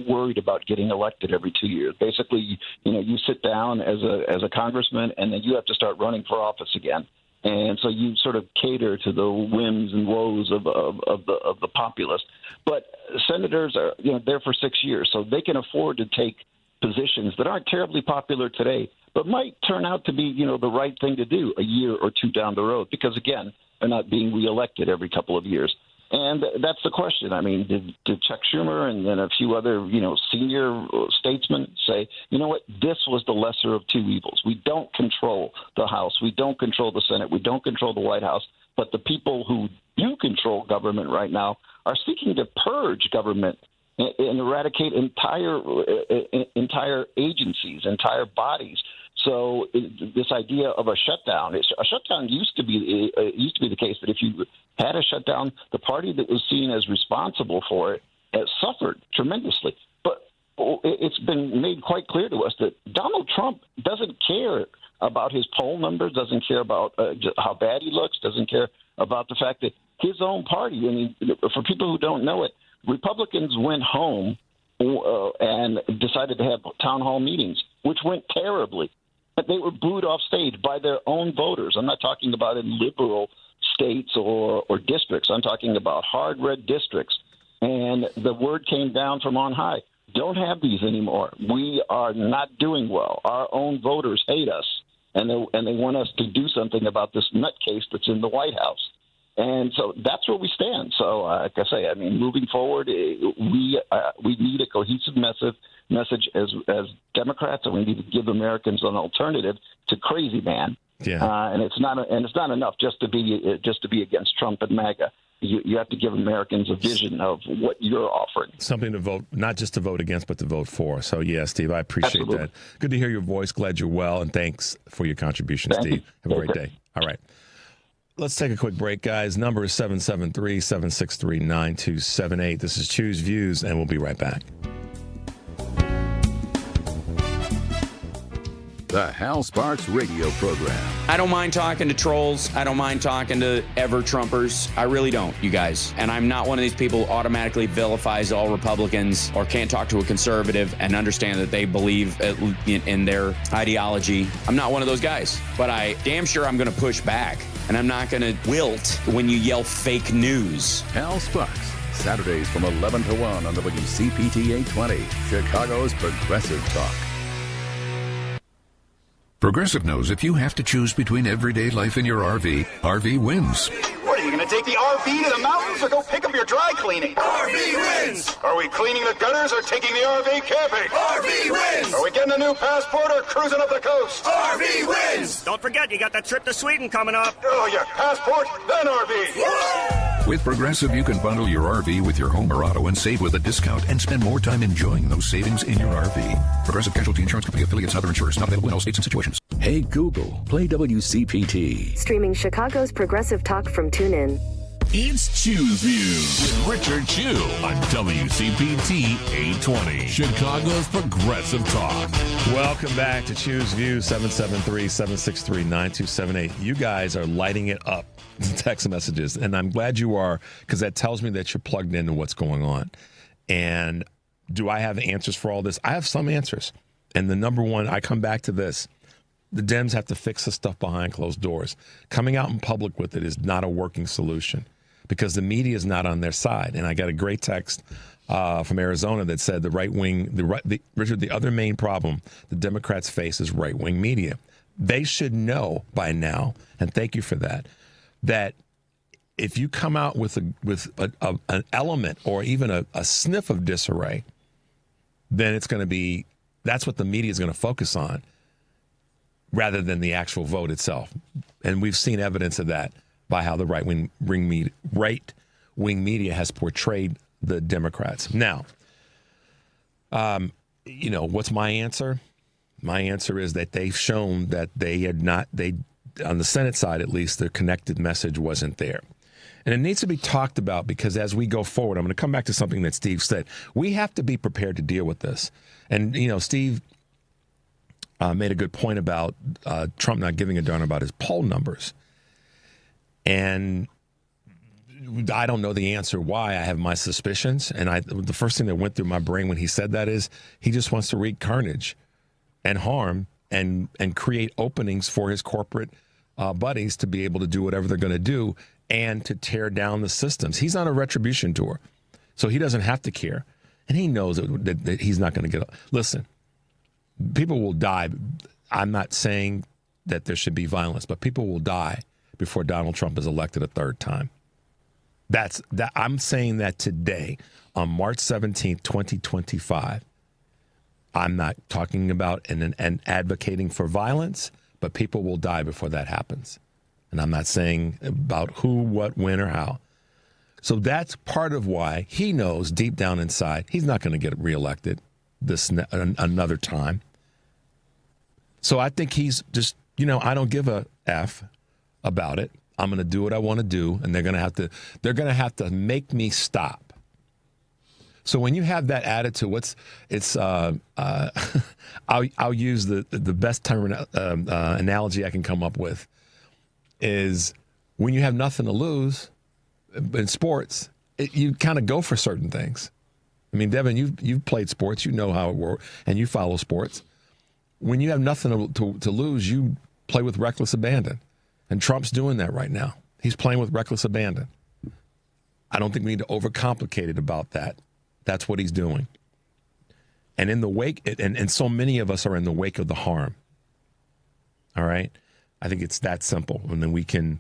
[SPEAKER 15] worried about getting elected every 2 years. Basically, you sit down as a congressman, and then you have to start running for office again. And so you sort of cater to the whims and woes of the populace. But senators are there for 6 years, so they can afford to take positions that aren't terribly popular today, but might turn out to be the right thing to do a year or two down the road. Because again, they're not being reelected every couple of years. And that's the question. I mean, did Chuck Schumer and then a few other, senior statesmen say, you know what, this was the lesser of two evils. We don't control the House. We don't control the Senate. We don't control the White House. But the people who do control government right now are seeking to purge government and eradicate entire agencies, entire bodies. So this idea of a shutdown used to be the case that if you had a shutdown, the party that was seen as responsible for it suffered tremendously. But it's been made quite clear to us that Donald Trump doesn't care about his poll numbers, doesn't care about how bad he looks, doesn't care about the fact that his own party, for people who don't know it, Republicans went home and decided to have town hall meetings, which went terribly. But they were booed off stage by their own voters. I'm not talking about in liberal states or districts. I'm talking about hard red districts. And the word came down from on high. Don't have these anymore. We are not doing well. Our own voters hate us, and they want us to do something about this nutcase that's in the White House. And so that's where we stand. So, like I say, I mean, moving forward, we need a cohesive message as Democrats, and we need to give Americans an alternative to crazy man.
[SPEAKER 9] Yeah.
[SPEAKER 15] And it's not enough just to be against Trump and MAGA. You have to give Americans a vision of what you're offering.
[SPEAKER 9] Something to vote, not just to vote against, but to vote for. So, yeah, Steve, I appreciate
[SPEAKER 15] Absolutely.
[SPEAKER 9] that. Good to hear your voice. Glad you're well, and thanks for your contribution,
[SPEAKER 15] Thank
[SPEAKER 9] Steve.
[SPEAKER 15] you.
[SPEAKER 9] Have a great day. All right. Let's take a quick break, guys. Number is 773-763-9278. This is Choose Views, and we'll be right back.
[SPEAKER 5] The Hal Sparks radio program.
[SPEAKER 16] I don't mind talking to trolls. I don't mind talking to ever-Trumpers. I really don't, you guys. And I'm not one of these people who automatically vilifies all Republicans or can't talk to a conservative and understand that they believe in their ideology. I'm not one of those guys. But I damn sure I'm going to push back. And I'm not going to wilt when you yell fake news.
[SPEAKER 5] Hal Sparks, Saturdays from 11 to 1 on WCPT 820, Chicago's Progressive Talk.
[SPEAKER 17] Progressive knows if you have to choose between everyday life and your RV, RV wins.
[SPEAKER 18] What, are you going to take the RV to the mountains or go pick up your dry cleaning? RV wins! Are we cleaning the gutters or taking the RV camping? RV wins! Are we getting a new passport or cruising up the coast? RV wins!
[SPEAKER 19] Don't forget, you got that trip to Sweden coming up.
[SPEAKER 18] Oh, yeah, passport, then RV.
[SPEAKER 17] With Progressive, you can bundle your RV with your home or auto and save with a discount and spend more time enjoying those savings in your RV. Progressive Casualty Insurance Company affiliates and other insurers. Not available in all states and situations.
[SPEAKER 5] Hey Google, play WCPT.
[SPEAKER 20] Streaming Chicago's Progressive Talk from TuneIn.
[SPEAKER 8] It's Choose Views with Richard Chew on WCPT 820, Chicago's Progressive Talk.
[SPEAKER 9] Welcome back to Choose Views, 773-763-9278. You guys are lighting it up, text messages, and I'm glad you are, because that tells me that you're plugged into what's going on. And do I have answers for all this? I have some answers. And the number one, I come back to this. The Dems have to fix the stuff behind closed doors. Coming out in public with it is not a working solution because the media is not on their side. And I got a great text from Arizona that said Richard, the other main problem the Democrats face is right-wing media. They should know by now, and thank you for that, that if you come out with an element or even a sniff of disarray, then it's going to be, that's what the media is going to focus on rather than the actual vote itself. And we've seen evidence of that by how the right-wing media has portrayed the Democrats. Now, what's my answer? My answer is that they've shown that on the Senate side at least, the connected message wasn't there. And it needs to be talked about because as we go forward, I'm going to come back to something that Steve said. We have to be prepared to deal with this. And, Steve made a good point about Trump not giving a darn about his poll numbers. And I don't know the answer why. I have my suspicions. And the first thing that went through my brain when he said that is he just wants to wreak carnage and harm and create openings for his corporate buddies to be able to do whatever they're going to do and to tear down the systems. He's on a retribution tour, so he doesn't have to care. And he knows that he's not going to get – listen, people will die. I'm not saying that there should be violence, but people will die before Donald Trump is elected a third time. I'm saying that today on March 17th, 2025. I'm not talking about and advocating for violence, but people will die before that happens. And I'm not saying about who, what, when, or how. So that's part of why he knows deep down inside he's not going to get reelected another time. So I think he's just, I don't give a F about it. I'm going to do what I want to do, and they're going to have to make me stop. So when you have that attitude, I'll use the best term analogy I can come up with is when you have nothing to lose in sports, you kind of go for certain things. I mean, Devin, you've played sports. You know how it works, and you follow sports. When you have nothing to lose, you play with reckless abandon. And Trump's doing that right now. He's playing with reckless abandon. I don't think we need to overcomplicate it about that. That's what he's doing. And in the wake, and so many of us are in the wake of the harm. All right? I think it's that simple. And then we can,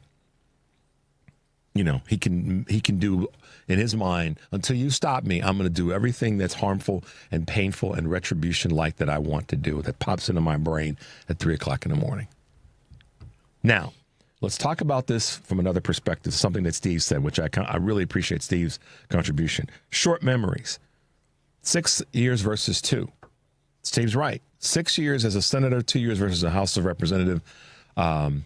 [SPEAKER 9] he can do, in his mind, until you stop me, I'm going to do everything that's harmful and painful and retribution-like that I want to do, that pops into my brain at 3 o'clock in the morning. Now, let's talk about this from another perspective, something that Steve said, which I really appreciate Steve's contribution. Short memories. 6 years versus 2. Steve's right. 6 years as a senator, 2 years versus a House of Representative. That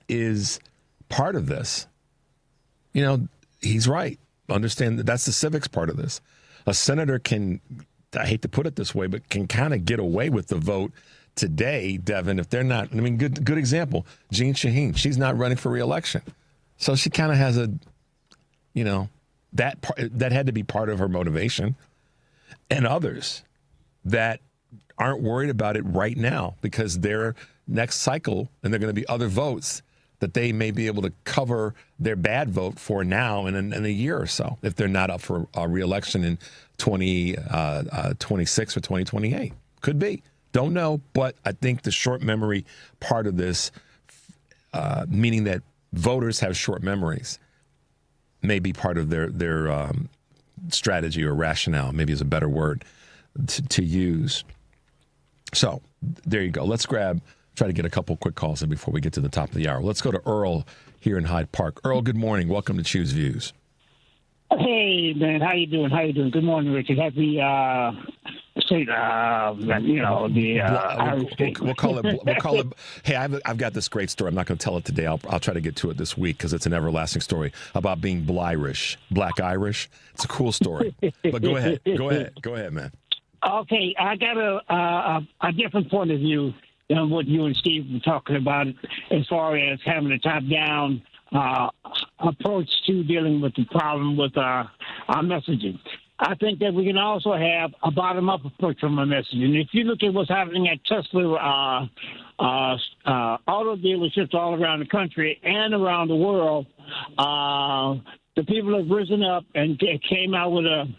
[SPEAKER 9] is part of this. He's right. Understand that's the civics part of this. A senator can, I hate to put it this way, but can kind of get away with the vote today, Devin, if they're not. I mean, good example. Jean Shaheen, she's not running for re-election, so she kind of has a, that had to be part of her motivation. And others that aren't worried about it right now because their next cycle, and there are going to be other votes that they may be able to cover their bad vote for now in a year or so if they're not up for a re-election in 2026 or 2028. Could be. Don't know, but I think the short memory part of this, meaning that voters have short memories, may be part of their strategy or rationale, maybe is a better word to use. So there you go. Let's try to get a couple quick calls in before we get to the top of the hour. Let's go to Earl here in Hyde Park. Earl, good morning. Welcome to Choose Views.
[SPEAKER 21] Hey, man. How you doing? Good morning, Richard. Happy state, Irish state.
[SPEAKER 9] We'll call it. Hey, I've got this great story. I'm not going to tell it today. I'll try to get to it this week because it's an everlasting story about being Black Irish. It's a cool story. But go ahead, man.
[SPEAKER 21] Okay, I got a different point of view than what you and Steve were talking about as far as having a top-down approach to dealing with the problem with our messaging. I think that we can also have a bottom-up approach from our messaging. If you look at what's happening at Tesla auto dealerships all around the country and around the world, the people have risen up and came out with a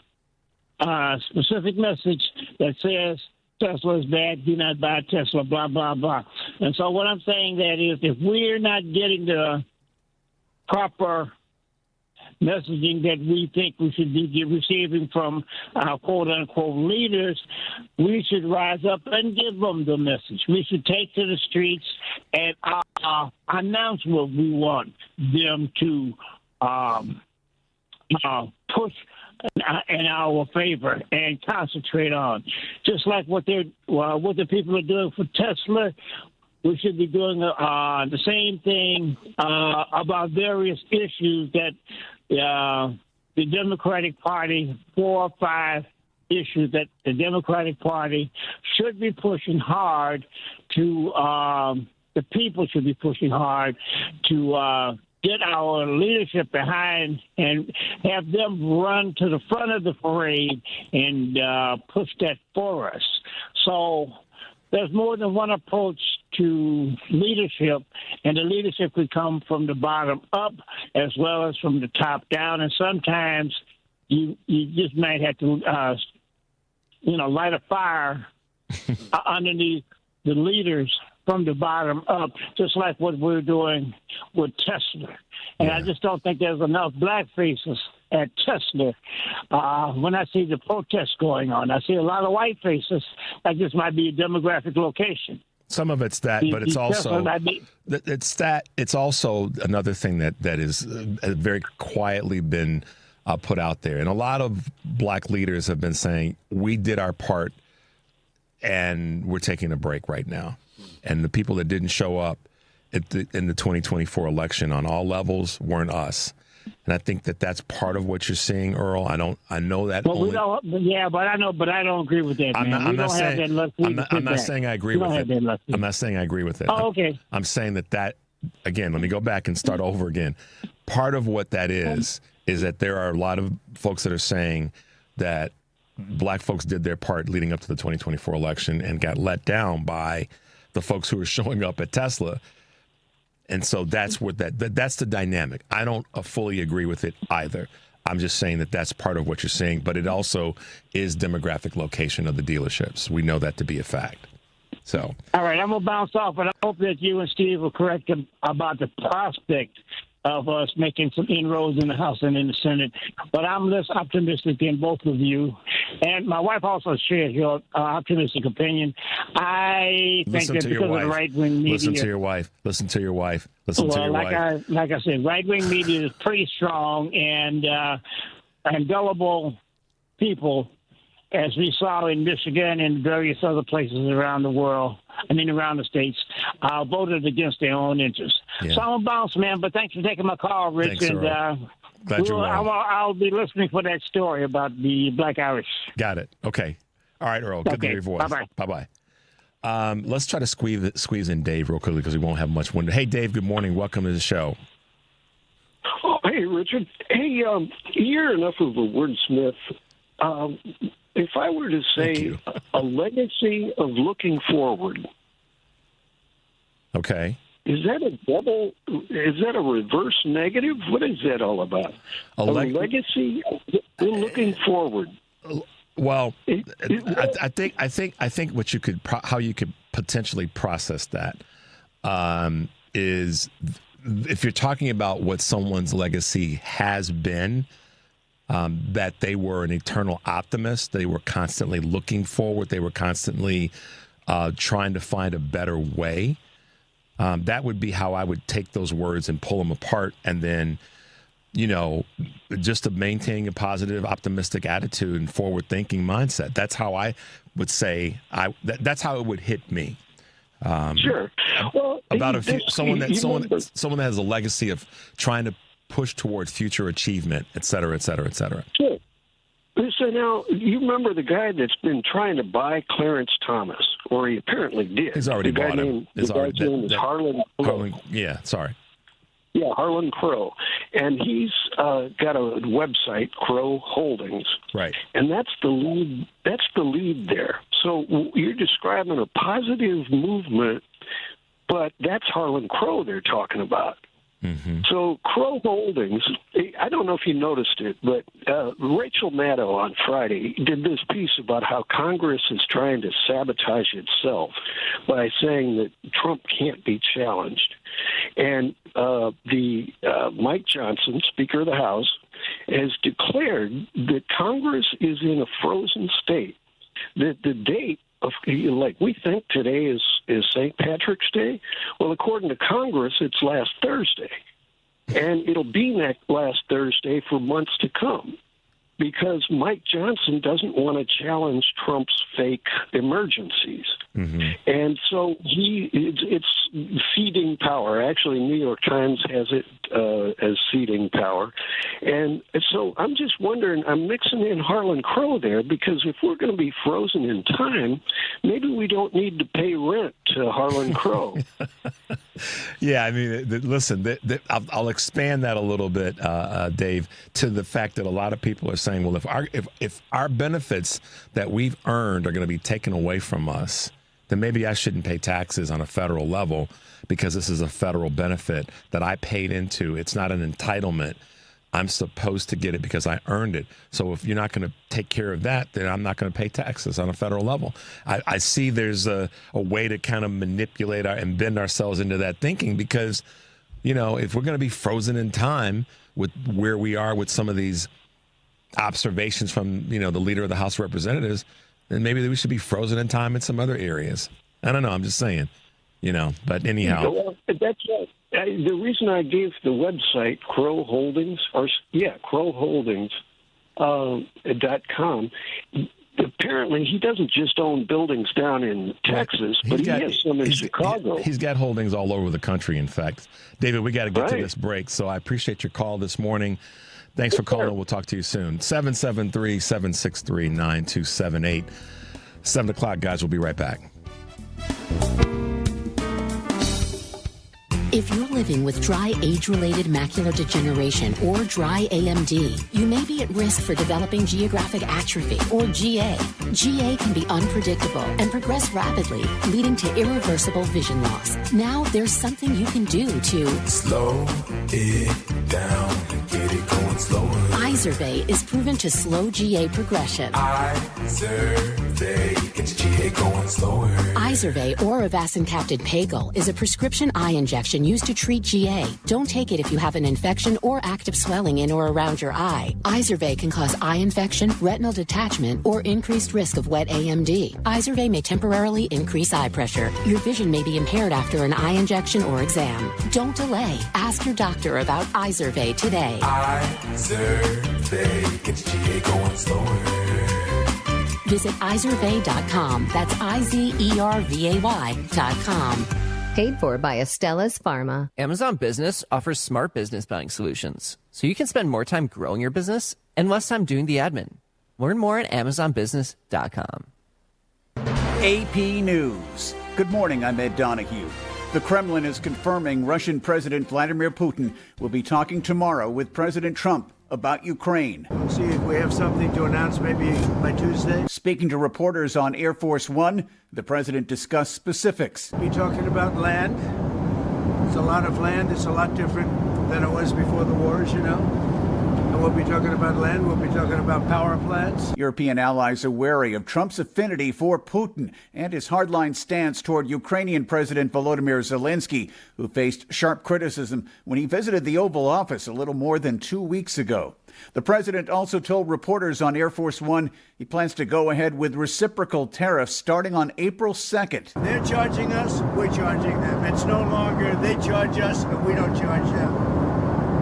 [SPEAKER 21] specific message that says Tesla is bad, do not buy Tesla, blah, blah, blah. And so what I'm saying that is if we're not getting the proper messaging that we think we should be receiving from our quote-unquote leaders, we should rise up and give them the message. We should take to the streets and announce what we want them to push in our favor and concentrate on. Just like what the people are doing for Tesla, we should be doing the same thing about various issues that the Democratic Party, 4 or 5 issues that the Democratic Party should be pushing hard to, the people should be pushing hard to get our leadership behind and have them run to the front of the parade and push that for us. So there's more than one approach to leadership, and the leadership could come from the bottom up as well as from the top down. And sometimes you just might have to, light a fire underneath the leaders from the bottom up, just like what we're doing with Tesla. And I just don't think there's enough black faces at Tesla. When I see the protests going on, I see a lot of white faces. Like this might be a demographic location.
[SPEAKER 9] Some of it's that, but it's also It's also another thing that is very quietly been put out there, and a lot of black leaders have been saying we did our part, and we're taking a break right now. And the people that didn't show up in the 2024 election on all levels weren't us. And I think that's part of what you're seeing, Earl. I know that.
[SPEAKER 21] But I don't agree with that, man. I'm
[SPEAKER 9] not saying I agree with it. I'm not saying I agree with it.
[SPEAKER 21] Oh, okay.
[SPEAKER 9] I'm saying that again, let me go back and start over again. part of what that is that there are a lot of folks that are saying that black folks did their part leading up to the 2024 election and got let down by the folks who are showing up at Tesla. And so that's what that's the dynamic. I don't fully agree with it either. I'm just saying that that's part of what you're saying, but it also is demographic location of the dealerships. We know that to be a fact. So,
[SPEAKER 21] all right, I'm going to bounce off, but I hope that you and Steve will correct about the prospect of us making some inroads in the House and in the Senate. But I'm less optimistic than both of you. And my wife also shares your optimistic opinion. I think that because of the right-wing media...
[SPEAKER 9] Listen to your wife. Listen to your wife.
[SPEAKER 21] Like I said, right-wing media is pretty strong, and gullible people, as we saw in Michigan and various other places around the world, around the states, voted against their own interests. Yeah. So I'm a bounce, man, but thanks for taking my call, Rich.
[SPEAKER 9] Thanks,
[SPEAKER 21] and
[SPEAKER 9] glad you're well.
[SPEAKER 21] I'll be listening for that story about the Black Irish.
[SPEAKER 9] Got it. Okay. All right, Earl. Good to hear your voice.
[SPEAKER 21] Bye-bye.
[SPEAKER 9] Bye-bye. Let's try to squeeze in Dave real quickly because we won't have much window. Hey, Dave, good morning. Welcome to the show.
[SPEAKER 4] Oh, hey, Richard. Hey, you're enough of a wordsmith. If I were to say a legacy of looking forward.
[SPEAKER 9] Okay.
[SPEAKER 4] Is that a reverse negative? What is that all about? A legacy of looking forward.
[SPEAKER 9] Well, I think what you could how you could potentially process that is if you're talking about what someone's legacy has been, that they were an eternal optimist, they were constantly looking forward, they were constantly trying to find a better way. That would be how I would take those words and pull them apart, and then, just to maintain a positive, optimistic attitude and forward-thinking mindset. That's how I would say that's how it would hit me.
[SPEAKER 4] Sure. Well,
[SPEAKER 9] about someone that has a legacy of trying to push towards future achievement, et cetera, et cetera, et cetera.
[SPEAKER 4] Sure. So now, you remember the guy that's been trying to buy Clarence Thomas, or he apparently did.
[SPEAKER 9] He's already bought him.
[SPEAKER 4] Harlan.
[SPEAKER 9] Yeah, sorry.
[SPEAKER 4] Yeah, Harlan Crow. And he's got a website, Crow Holdings.
[SPEAKER 9] Right.
[SPEAKER 4] And that's the lead there. So you're describing a positive movement, but that's Harlan Crow they're talking about.
[SPEAKER 9] Mm-hmm.
[SPEAKER 4] So Crow Holdings, I don't know if you noticed it, but Rachel Maddow on Friday did this piece about how Congress is trying to sabotage itself by saying that Trump can't be challenged. And Mike Johnson, Speaker of the House, has declared that Congress is in a frozen state, that the date like we think today is St. Patrick's Day. Well, according to Congress, it's last Thursday. And it'll be last Thursday for months to come because Mike Johnson doesn't want to challenge Trump's fake emergencies.
[SPEAKER 9] Mm-hmm.
[SPEAKER 4] And so it's ceding power. Actually, New York Times has it as ceding power. And so I'm just wondering, I'm mixing in Harlan Crow there because if we're going to be frozen in time, maybe we don't need to pay rent to Harlan Crow.
[SPEAKER 9] Yeah, I mean, listen, I'll expand that a little bit, Dave, to the fact that a lot of people are saying, well, if our benefits that we've earned are going to be taken away from us, then maybe I shouldn't pay taxes on a federal level because this is a federal benefit that I paid into. It's not an entitlement. I'm supposed to get it because I earned it. So if you're not going to take care of that, then I'm not going to pay taxes on a federal level. I see there's a way to kind of manipulate and bend ourselves into that thinking because, if we're going to be frozen in time with where we are with some of these observations from, the leader of the House of Representatives, then maybe we should be frozen in time in some other areas. I don't know. I'm just saying, but anyhow.
[SPEAKER 4] Well, that's right. The reason I gave the website Crow Holdings, crowholdings.com, apparently he doesn't just own buildings down in Texas, but he has some in Chicago.
[SPEAKER 9] He's got holdings all over the country, in fact. David, we got to get to this break, so I appreciate your call this morning. Thanks for calling. We'll talk to you soon. 773-763-9278. 7 o'clock, guys. We'll be right back.
[SPEAKER 1] If you're living with dry age-related macular degeneration or dry AMD, you may be at risk for developing geographic atrophy or GA. GA can be unpredictable and progress rapidly, leading to irreversible vision loss. Now there's something you can do to
[SPEAKER 22] slow it down and get it going slower.
[SPEAKER 1] Izervay is proven to slow GA progression.
[SPEAKER 22] Izervay gets GA going slower.
[SPEAKER 1] Izervay or avacincaptad pagel is a prescription eye injection used to treat GA. Don't take it if you have an infection or active swelling in or around your eye. Izervay can cause eye infection, retinal detachment, or increased risk of wet AMD. Izervay may temporarily increase eye pressure. Your vision may be impaired after an eye injection or exam. Don't delay. Ask your doctor about Izervay today.
[SPEAKER 22] Izervay gets GA going slower.
[SPEAKER 1] Visit Izervay.com. That's IZERVAY.com.
[SPEAKER 23] Paid for by Astellas Pharma.
[SPEAKER 24] Amazon Business offers smart business buying solutions, so you can spend more time growing your business and less time doing the admin. Learn more at AmazonBusiness.com.
[SPEAKER 25] AP News. Good morning, I'm Ed Donahue. The Kremlin is confirming Russian President Vladimir Putin will be talking tomorrow with President Trump about Ukraine.
[SPEAKER 2] We'll see if we have something to announce maybe by Tuesday.
[SPEAKER 25] Speaking to reporters on Air Force One, the president discussed specifics.
[SPEAKER 2] We're talking about land. It's a lot of land. It's a lot different than it was before the war, as you know. And we'll be talking about land. We'll be talking about power plants.
[SPEAKER 25] European allies are wary of Trump's affinity for Putin and his hardline stance toward Ukrainian President Volodymyr Zelensky, who faced sharp criticism when he visited the Oval Office a little more than 2 weeks ago. The president also told reporters on Air Force One he plans to go ahead with reciprocal tariffs starting on April 2nd.
[SPEAKER 2] They're charging us, we're charging them. It's no longer they charge us and we don't charge them.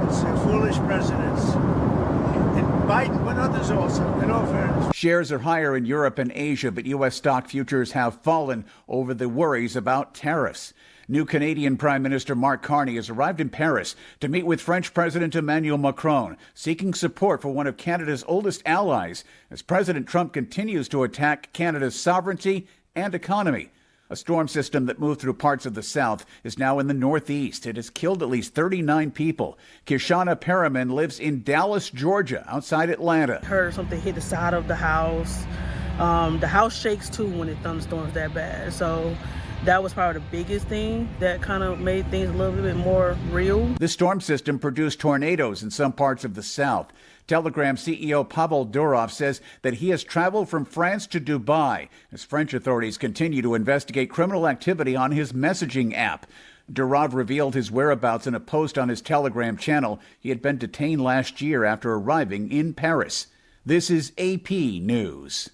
[SPEAKER 2] It's foolish precedents. And Biden, but others also, in all fairness.
[SPEAKER 25] Shares are higher in Europe and Asia, but U.S. stock futures have fallen over the worries about tariffs. New Canadian Prime Minister Mark Carney has arrived in Paris to meet with French President Emmanuel Macron, seeking support for one of Canada's oldest allies as President Trump continues to attack Canada's sovereignty and economy. A storm system that moved through parts of the south is now in the northeast. It has killed at least 39 people. Kishana Perriman lives in Dallas, Georgia, outside Atlanta.
[SPEAKER 26] Heard something hit the side of the house. The house shakes too when it thunderstorms that bad. So that was probably the biggest thing that kind of made things a little bit more real.
[SPEAKER 25] This storm system produced tornadoes in some parts of the south. Telegram CEO Pavel Durov says that he has traveled from France to Dubai as French authorities continue to investigate criminal activity on his messaging app. Durov revealed his whereabouts in a post on his Telegram channel. He had been detained last year after arriving in Paris. This is AP News.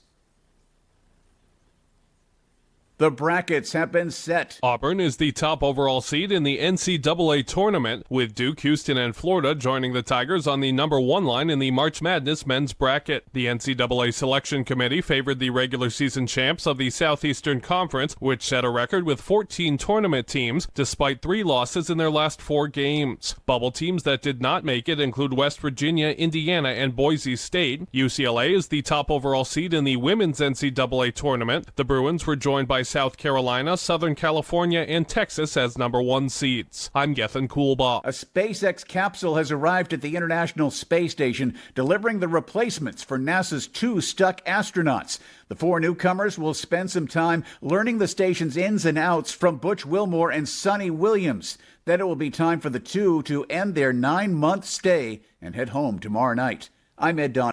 [SPEAKER 25] The brackets have been set.
[SPEAKER 27] Auburn is the top overall seed in the NCAA tournament, with Duke, Houston, and Florida joining the Tigers on the number 1 line in the March Madness men's bracket. The NCAA selection committee favored the regular season champs of the Southeastern Conference, which set a record with 14 tournament teams, despite 3 losses in their last 4 games. Bubble teams that did not make it include West Virginia, Indiana, and Boise State. UCLA is the top overall seed in the women's NCAA tournament. The Bruins were joined by South Carolina, Southern California, and Texas as number 1 seeds. I'm Gethin Coolbaugh.
[SPEAKER 25] A SpaceX capsule has arrived at the International Space Station, delivering the replacements for NASA's 2 stuck astronauts. The 4 newcomers will spend some time learning the station's ins and outs from Butch Wilmore and Sonny Williams. Then it will be time for the 2 to end their 9-month stay and head home tomorrow night. I'm Ed Don.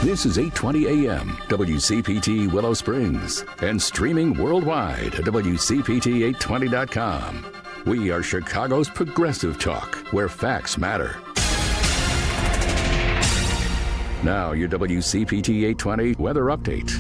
[SPEAKER 5] This is 820 AM, WCPT Willow Springs, and streaming worldwide at WCPT820.com. We are Chicago's progressive talk, where facts matter. Now, your WCPT 820 weather update.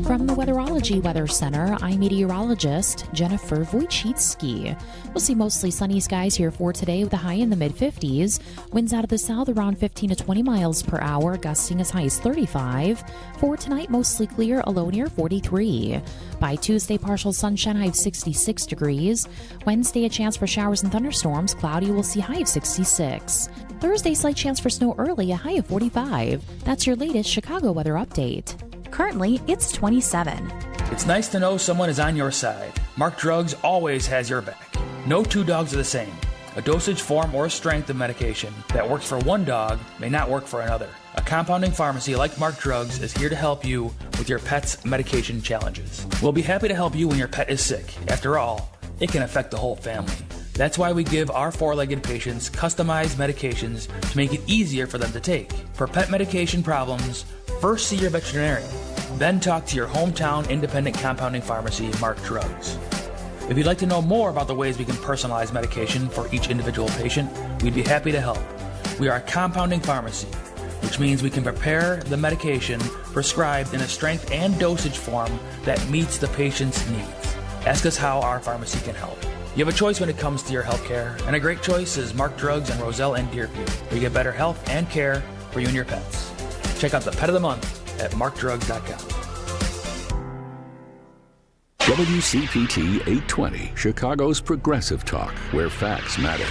[SPEAKER 6] From the Weatherology Weather Center, I'm meteorologist Jennifer Wojcicki. We'll see mostly sunny skies here for today with a high in the mid-50s. Winds out of the south around 15 to 20 miles per hour, gusting as high as 35. For tonight, mostly clear, a low near 43. By Tuesday, partial sunshine, high of 66 degrees. Wednesday, a chance for showers and thunderstorms, cloudy, we'll see high of 66. Thursday, slight chance for snow early, a high of 45. That's your latest Chicago weather update. Currently, it's 27.
[SPEAKER 28] It's nice to know someone is on your side.
[SPEAKER 3] Mark Drugs always has your back. No two dogs are the same. A dosage form or strength of medication that works for one dog may not work for another. A compounding pharmacy like Mark Drugs is here to help you with your pet's medication challenges. We'll be happy to help you when your pet is sick. After all, it can affect the whole family. That's why we give our four-legged patients customized medications to make it easier for them to take. For pet medication problems, first see your veterinarian, then talk to your hometown independent compounding pharmacy, Mark Drugs. If you'd like to know more about the ways we can personalize medication for each individual patient, we'd be happy to help. We are a compounding pharmacy, which means we can prepare the medication prescribed in a strength and dosage form that meets the patient's needs. Ask us how our pharmacy can help. You have a choice when it comes to your health care, and a great choice is Mark Drugs and Roselle and Deerfield, where you get better health and care for you and your pets. Check out the Pet of the Month at markdrugs.com.
[SPEAKER 5] WCPT 820, Chicago's Progressive Talk, where facts matter.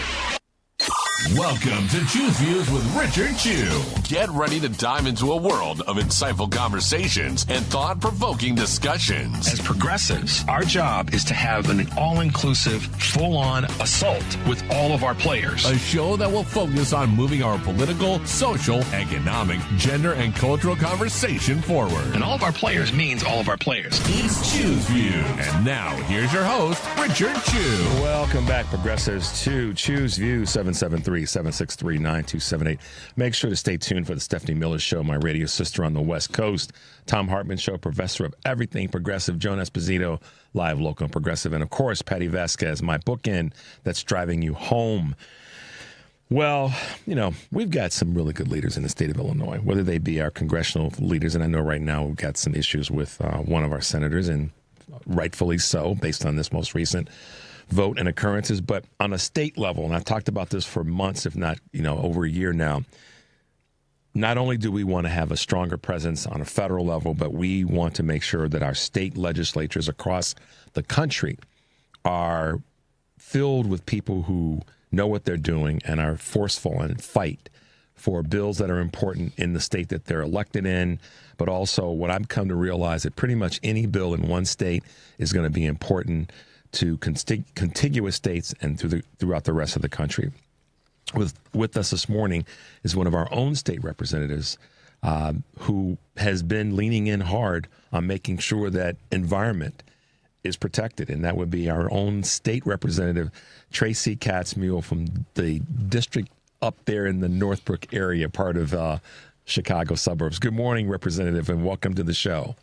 [SPEAKER 8] Welcome to Choose Views with Richard Chew. Get ready to dive into a world of insightful conversations and thought-provoking discussions.
[SPEAKER 7] As progressives, our job is to have an all-inclusive, full-on assault with all of our players.
[SPEAKER 8] A show that will focus on moving our political, social, economic, gender, and cultural conversation forward.
[SPEAKER 7] And all of our players means all of our players.
[SPEAKER 8] It's Choose Views. And now, here's your host, Richard Chew.
[SPEAKER 9] Welcome back, progressives, to Choose Views 773-763-9278. Make sure to stay tuned for the Stephanie Miller Show, my radio sister on the West Coast. Tom Hartman Show, professor of everything progressive. Joan Esposito, live, local, and progressive. And, of course, Patty Vasquez, my bookend that's driving you home. Well, you know, we've got some really good leaders in the state of Illinois, whether they be our congressional leaders. And I know right now we've got some issues with one of our senators, and rightfully so, based on this most recent vote and occurrences. But on a state level, and I've talked about this for months, if not, over a year now, not only do we want to have a stronger presence on a federal level, but we want to make sure that our state legislatures across the country are filled with people who know what they're doing and are forceful and fight for bills that are important in the state that they're elected in. But also what I've come to realize that pretty much any bill in one state is going to be important to contiguous states and throughout the rest of the country. With us this morning is one of our own state representatives who has been leaning in hard on making sure that environment is protected, and that would be our own state representative, Tracy Katz Muhl from the district up there in the Northbrook area, part of Chicago suburbs. Good morning, Representative, and welcome to the show.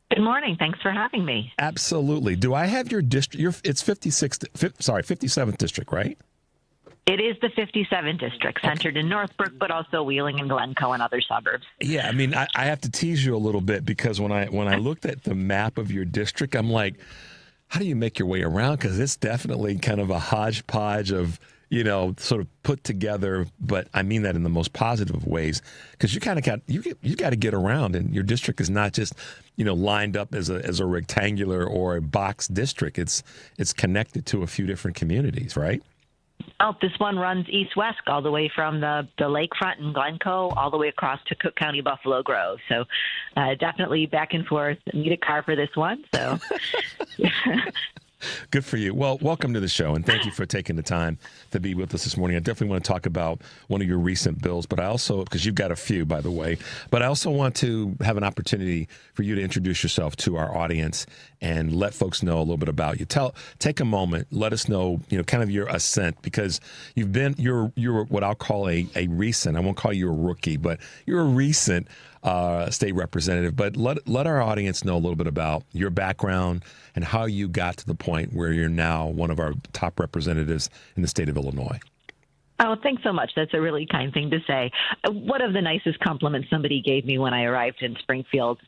[SPEAKER 10] Good morning. Thanks for having me.
[SPEAKER 9] Absolutely. Do I have your district? It's 57th district, right?
[SPEAKER 10] It is the 57th district, centered in Northbrook, but also Wheeling and Glencoe and other suburbs.
[SPEAKER 9] Yeah, I mean, I have to tease you a little bit because when I looked at the map of your district, I'm like, how do you make your way around? Because it's definitely kind of a hodgepodge of, sort of put together, but I mean that in the most positive of ways, because you kind of got to get around, and your district is not just lined up as a rectangular or a box district. It's connected to a few different communities, right?
[SPEAKER 10] Oh, this one runs east-west all the way from the lakefront in Glencoe all the way across to Cook County, Buffalo Grove. So definitely back and forth. Need a car for this one. So.
[SPEAKER 9] Good for you. Well, welcome to the show, and thank you for taking the time to be with us this morning. I definitely want to talk about one of your recent bills, but I also, because you've got a few, by the way, but I also want to have an opportunity for you to introduce yourself to our audience and let folks know a little bit about you. Take a moment, let us know, kind of your ascent, because you're what I'll call a recent, I won't call you a rookie, but you're a recent state representative. But let our audience know a little bit about your background and how you got to the point where you're now one of our top representatives in the state of Illinois.
[SPEAKER 10] Oh, thanks so much. That's a really kind thing to say. One of the nicest compliments somebody gave me when I arrived in Springfield,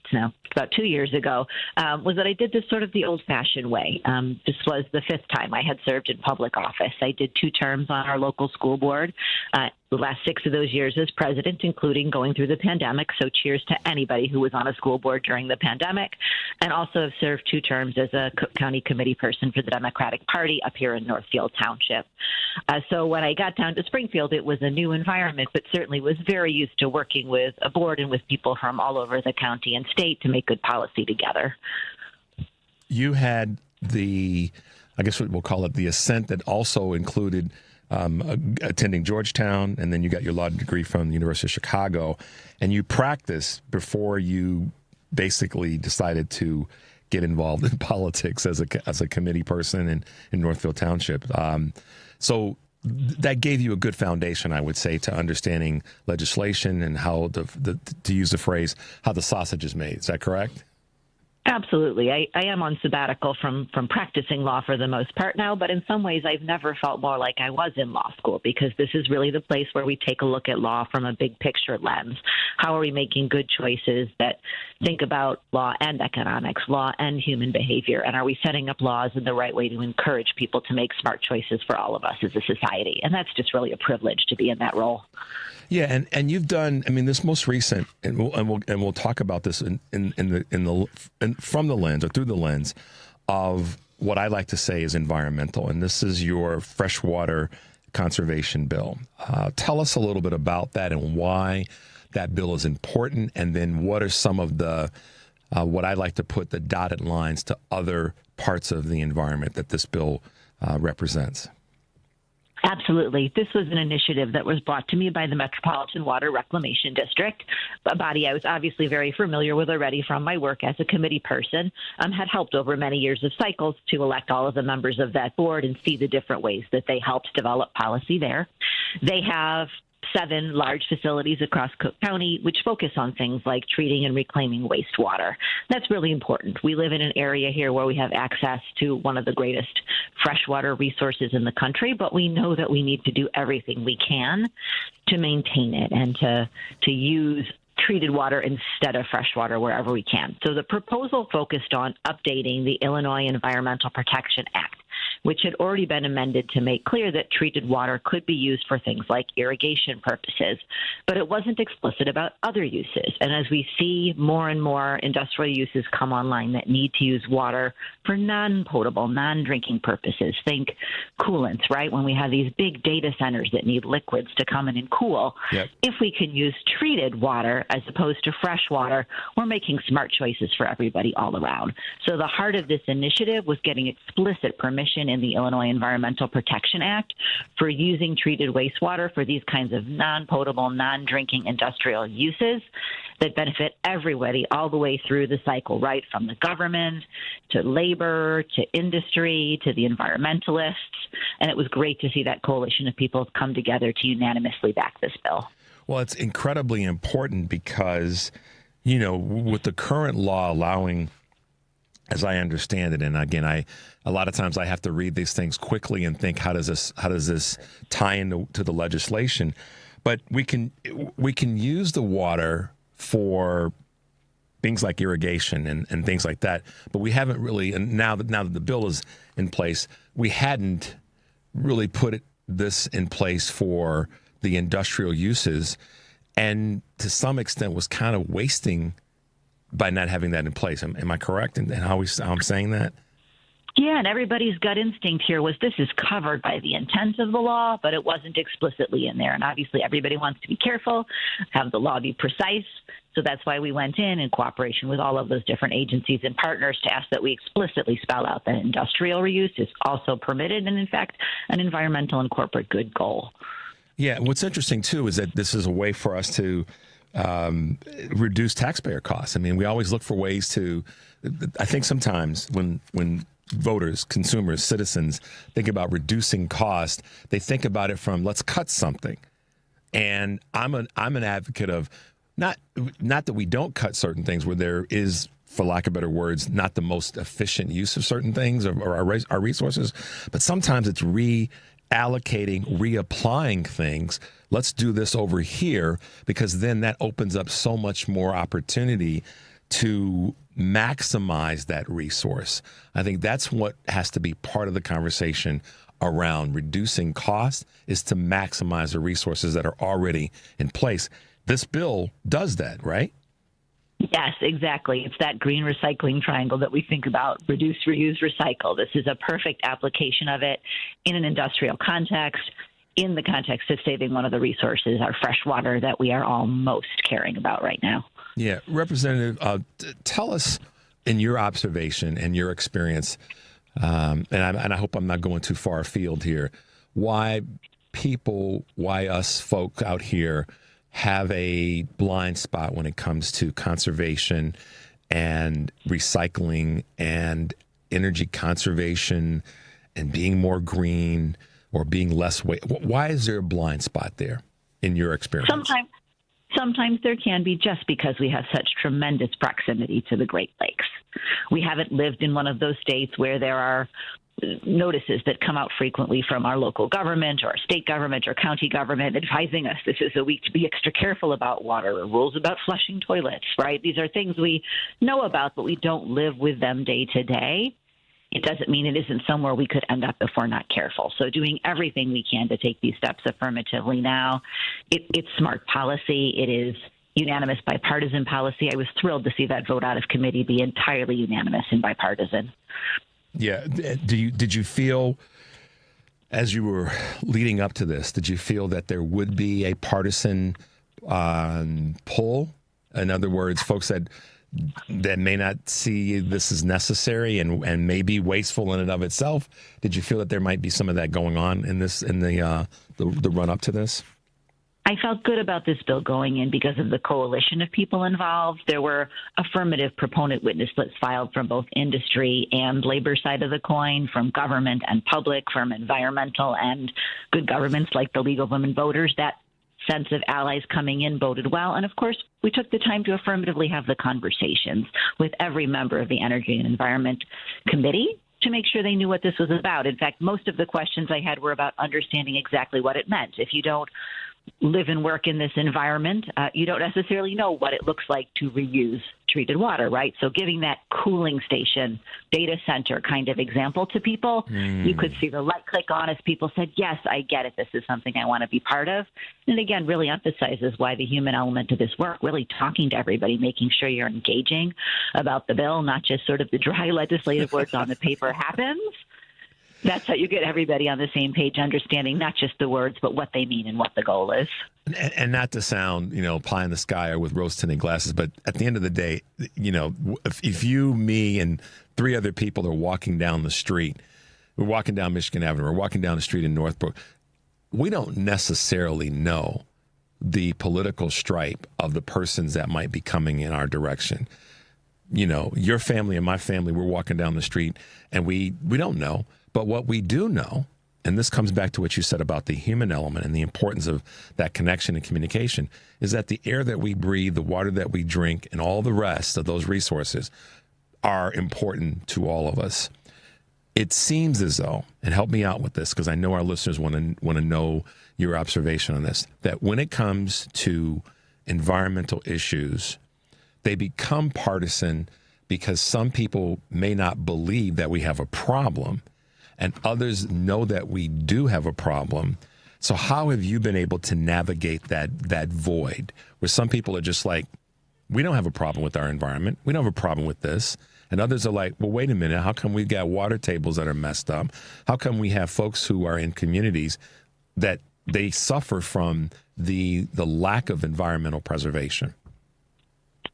[SPEAKER 10] about 2 years ago, was that I did this sort of the old-fashioned way. This was the fifth time I had served in public office. I did 2 terms on our local school board. The last 6 of those years as president, including going through the pandemic. So cheers to anybody who was on a school board during the pandemic. And also have served 2 terms as a Cook County committee person for the Democratic Party up here in Northfield Township. So when I got down to Springfield, it was a new environment, but certainly was very used to working with a board and with people from all over the county and state to make good policy together.
[SPEAKER 9] You had I guess we'll call it the ascent that also included attending Georgetown, and then you got your law degree from the University of Chicago, and you practiced before you basically decided to get involved in politics as a committee person in Northfield Township. So that gave you a good foundation, I would say, to understanding legislation and how to use the phrase, how the sausage is made. Is that correct?
[SPEAKER 10] Absolutely. I am on sabbatical from practicing law for the most part now, but in some ways I've never felt more like I was in law school, because this is really the place where we take a look at law from a big picture lens. How are we making good choices that think about law and economics, law and human behavior, and are we setting up laws in the right way to encourage people to make smart choices for all of us as a society? And that's just really a privilege to be in that role.
[SPEAKER 9] Yeah, and you've done. I mean, this most recent, and we'll talk about this from the lens or through the lens of what I like to say is environmental, and this is your freshwater conservation bill. Tell us a little bit about that and why that bill is important, and then what are some of the what I like to put the dotted lines to other parts of the environment that this bill represents.
[SPEAKER 10] Absolutely. This was an initiative that was brought to me by the Metropolitan Water Reclamation District, a body I was obviously very familiar with already from my work as a committee person, had helped over many years of cycles to elect all of the members of that board and see the different ways that they helped develop policy there. They have 7 large facilities across Cook County, which focus on things like treating and reclaiming wastewater. That's really important. We live in an area here where we have access to one of the greatest freshwater resources in the country, but we know that we need to do everything we can to maintain it and to use treated water instead of fresh water wherever we can. So the proposal focused on updating the Illinois Environmental Protection Act, which had already been amended to make clear that treated water could be used for things like irrigation purposes, but it wasn't explicit about other uses. And as we see more and more industrial uses come online that need to use water for non-potable, non-drinking purposes, think coolants, right? When we have these big data centers that need liquids to come in and cool, if we can use treated water as opposed to fresh water, we're making smart choices for everybody all around. So the heart of this initiative was getting explicit permission in the Illinois Environmental Protection Act for using treated wastewater for these kinds of non-potable, non-drinking industrial uses that benefit everybody all the way through the cycle, right from the government to labor to industry to the environmentalists. And it was great to see that coalition of people come together to unanimously back this bill.
[SPEAKER 9] Well, it's incredibly important because, you know, with the current law allowing, as I understand it, and again, a lot of times I have to read these things quickly and think, how does this tie into the legislation? But we can use the water for things like irrigation and things like that. But we haven't really, and now that the bill is in place, we hadn't really put this in place for the industrial uses, and to some extent was kind of wasting by not having that in place. Am I correct in how I'm saying that?
[SPEAKER 10] Yeah, and everybody's gut instinct here was this is covered by the intent of the law, but it wasn't explicitly in there. And obviously everybody wants to be careful, have the law be precise. So that's why we went in cooperation with all of those different agencies and partners to ask that we explicitly spell out that industrial reuse is also permitted and, in fact, an environmental and corporate good goal.
[SPEAKER 9] Yeah, what's interesting, too, is that this is a way for us to reduce taxpayer costs. I mean, we always look for ways to, I think sometimes when voters, consumers, citizens think about reducing cost, they think about it from let's cut something. And I'm an advocate of not that we don't cut certain things where there is, for lack of better words, not the most efficient use of certain things or our resources, but sometimes it's reallocating, reapplying things. Let's do this over here, because then that opens up so much more opportunity to maximize that resource. I think that's what has to be part of the conversation around reducing cost, is to maximize the resources that are already in place. This bill does that, right?
[SPEAKER 10] Yes, exactly. It's that green recycling triangle that we think about: reduce, reuse, recycle. This is a perfect application of it in an industrial context, in the context of saving one of the resources, our fresh water, that we are all most caring about right now.
[SPEAKER 9] Yeah. Representative, tell us, in your observation and your experience, and I hope I'm not going too far afield here, why us folk out here have a blind spot when it comes to conservation and recycling and energy conservation and being more green or being less waste. Why is there a blind spot there in your experience?
[SPEAKER 10] Sometimes there can be, just because we have such tremendous proximity to the Great Lakes. We haven't lived in one of those states where there are notices that come out frequently from our local government or state government or county government advising us this is a week to be extra careful about water, or rules about flushing toilets, right? These are things we know about, but we don't live with them day to day. It doesn't mean it isn't somewhere we could end up if we're not careful. So doing everything we can to take these steps affirmatively now, it's smart policy. It is unanimous bipartisan policy. I was thrilled to see that vote out of committee be entirely unanimous and bipartisan.
[SPEAKER 9] Yeah. Did you feel, as you were leading up to this, did you feel that there would be a partisan pull? In other words, folks that may not see this as necessary and may be wasteful in and of itself. Did you feel that there might be some of that going on in the run up to this?
[SPEAKER 10] I felt good about this bill going in because of the coalition of people involved. There were affirmative proponent witness lists filed from both industry and labor side of the coin, from government and public, from environmental and good governments like the League of Women Voters. That sense of allies coming in boded well. And of course, we took the time to affirmatively have the conversations with every member of the Energy and Environment Committee to make sure they knew what this was about. In fact, most of the questions I had were about understanding exactly what it meant. If you don't live and work in this environment, you don't necessarily know what it looks like to reuse treated water, right? So giving that cooling station, data center kind of example to people, you could see the light click on as people said, yes, I get it. This is something I want to be part of. And again, really emphasizes why the human element to this work, really talking to everybody, making sure you're engaging about the bill, not just sort of the dry legislative words on the paper happens. That's how you get everybody on the same page, understanding not just the words, but what they mean and what the goal is.
[SPEAKER 9] And not to sound, pie in the sky or with rose-tinted glasses, but at the end of the day, if you, me, and three other people are walking down the street, we're walking down Michigan Avenue, we're walking down the street in Northbrook, we don't necessarily know the political stripe of the persons that might be coming in our direction. Your family and my family, we're walking down the street, and we don't know. But what we do know, and this comes back to what you said about the human element and the importance of that connection and communication, is that the air that we breathe, the water that we drink, and all the rest of those resources are important to all of us. It seems as though, and help me out with this because I know our listeners want to know your observation on this, that when it comes to environmental issues, they become partisan because some people may not believe that we have a problem, and others know that we do have a problem. So how have you been able to navigate that void where some people are just like, we don't have a problem with our environment. We don't have a problem with this. And others are like, well, wait a minute. How come we've got water tables that are messed up? How come we have folks who are in communities that they suffer from the lack of environmental preservation?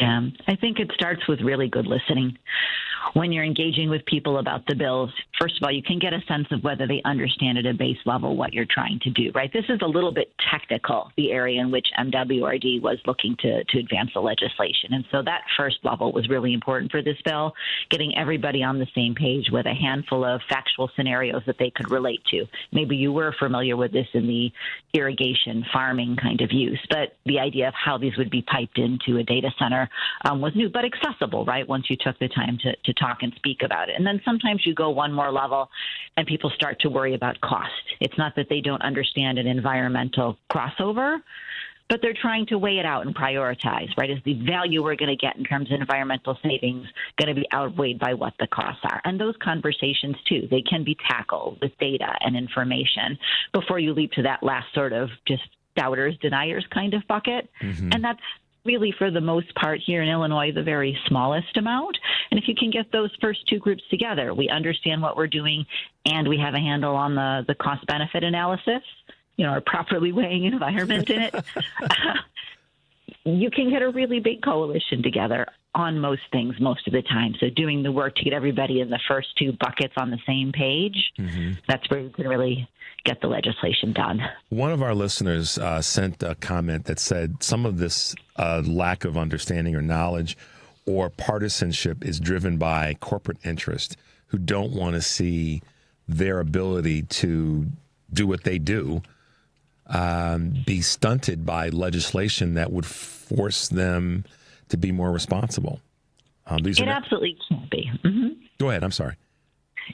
[SPEAKER 10] Yeah, I think it starts with really good listening. When you're engaging with people about the bills, first of all, you can get a sense of whether they understand at a base level what you're trying to do, right? This is a little bit technical, the area in which MWRD was looking to advance the legislation. And so that first level was really important for this bill, getting everybody on the same page with a handful of factual scenarios that they could relate to. Maybe you were familiar with this in the irrigation, farming kind of use, but the idea of how these would be piped into a data center was new, but accessible, right, once you took the time to talk and speak about it. And then sometimes you go one more level and people start to worry about cost. It's not that they don't understand an environmental crossover, but they're trying to weigh it out and prioritize, right? Is the value we're going to get in terms of environmental savings going to be outweighed by what the costs are? And those conversations, too, they can be tackled with data and information before you leap to that last sort of just doubters, deniers kind of bucket. Mm-hmm. And that's really, for the most part here in Illinois, the very smallest amount. And if you can get those first two groups together, we understand what we're doing and we have a handle on the cost-benefit analysis, are properly weighing environment in it. you can get a really big coalition together on most things most of the time. So doing the work to get everybody in the first two buckets on the same page, that's where you can really get the legislation done.
[SPEAKER 9] One of our listeners sent a comment that said some of this lack of understanding or knowledge or partisanship is driven by corporate interest who don't want to see their ability to do what they do be stunted by legislation that would force them to be more responsible.
[SPEAKER 10] It absolutely can be.
[SPEAKER 9] Go ahead. I'm sorry.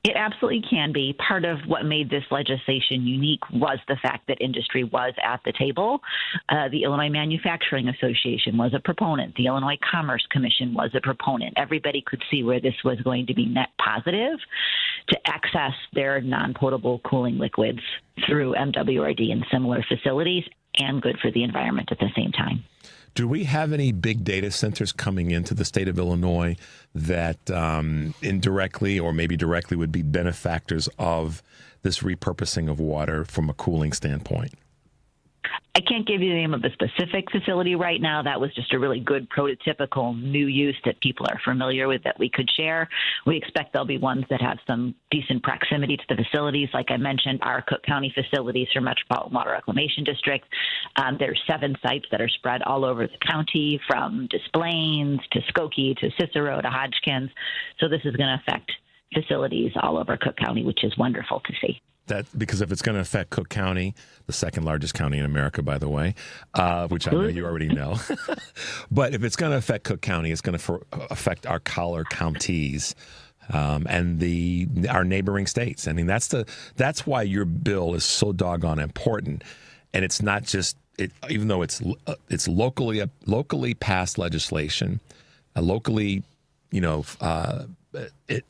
[SPEAKER 10] It absolutely can be. Part of what made this legislation unique was the fact that industry was at the table. The Illinois Manufacturing Association was a proponent. The Illinois Commerce Commission was a proponent. Everybody could see where this was going to be net positive to access their non-potable cooling liquids through MWRD and similar facilities, and good for the environment at the same time.
[SPEAKER 9] Do we have any big data centers coming into the state of Illinois that indirectly or maybe directly would be benefactors of this repurposing of water from a cooling standpoint?
[SPEAKER 10] I can't give you the name of a specific facility right now. That was just a really good prototypical new use that people are familiar with that we could share. We expect there'll be ones that have some decent proximity to the facilities. Like I mentioned, our Cook County facilities for Metropolitan Water Reclamation District. There's 7 sites that are spread all over the county, from Des Plaines to Skokie to Cicero to Hodgkins. So this is going to affect facilities all over Cook County, which is wonderful to see.
[SPEAKER 9] That because if it's going to affect Cook County, the second largest county in America, by the way, which I know you already know, but if it's going to affect Cook County, it's going to affect our collar counties and our neighboring states. I mean, that's why your bill is so doggone important, and it's not just even though it's locally passed legislation, a locally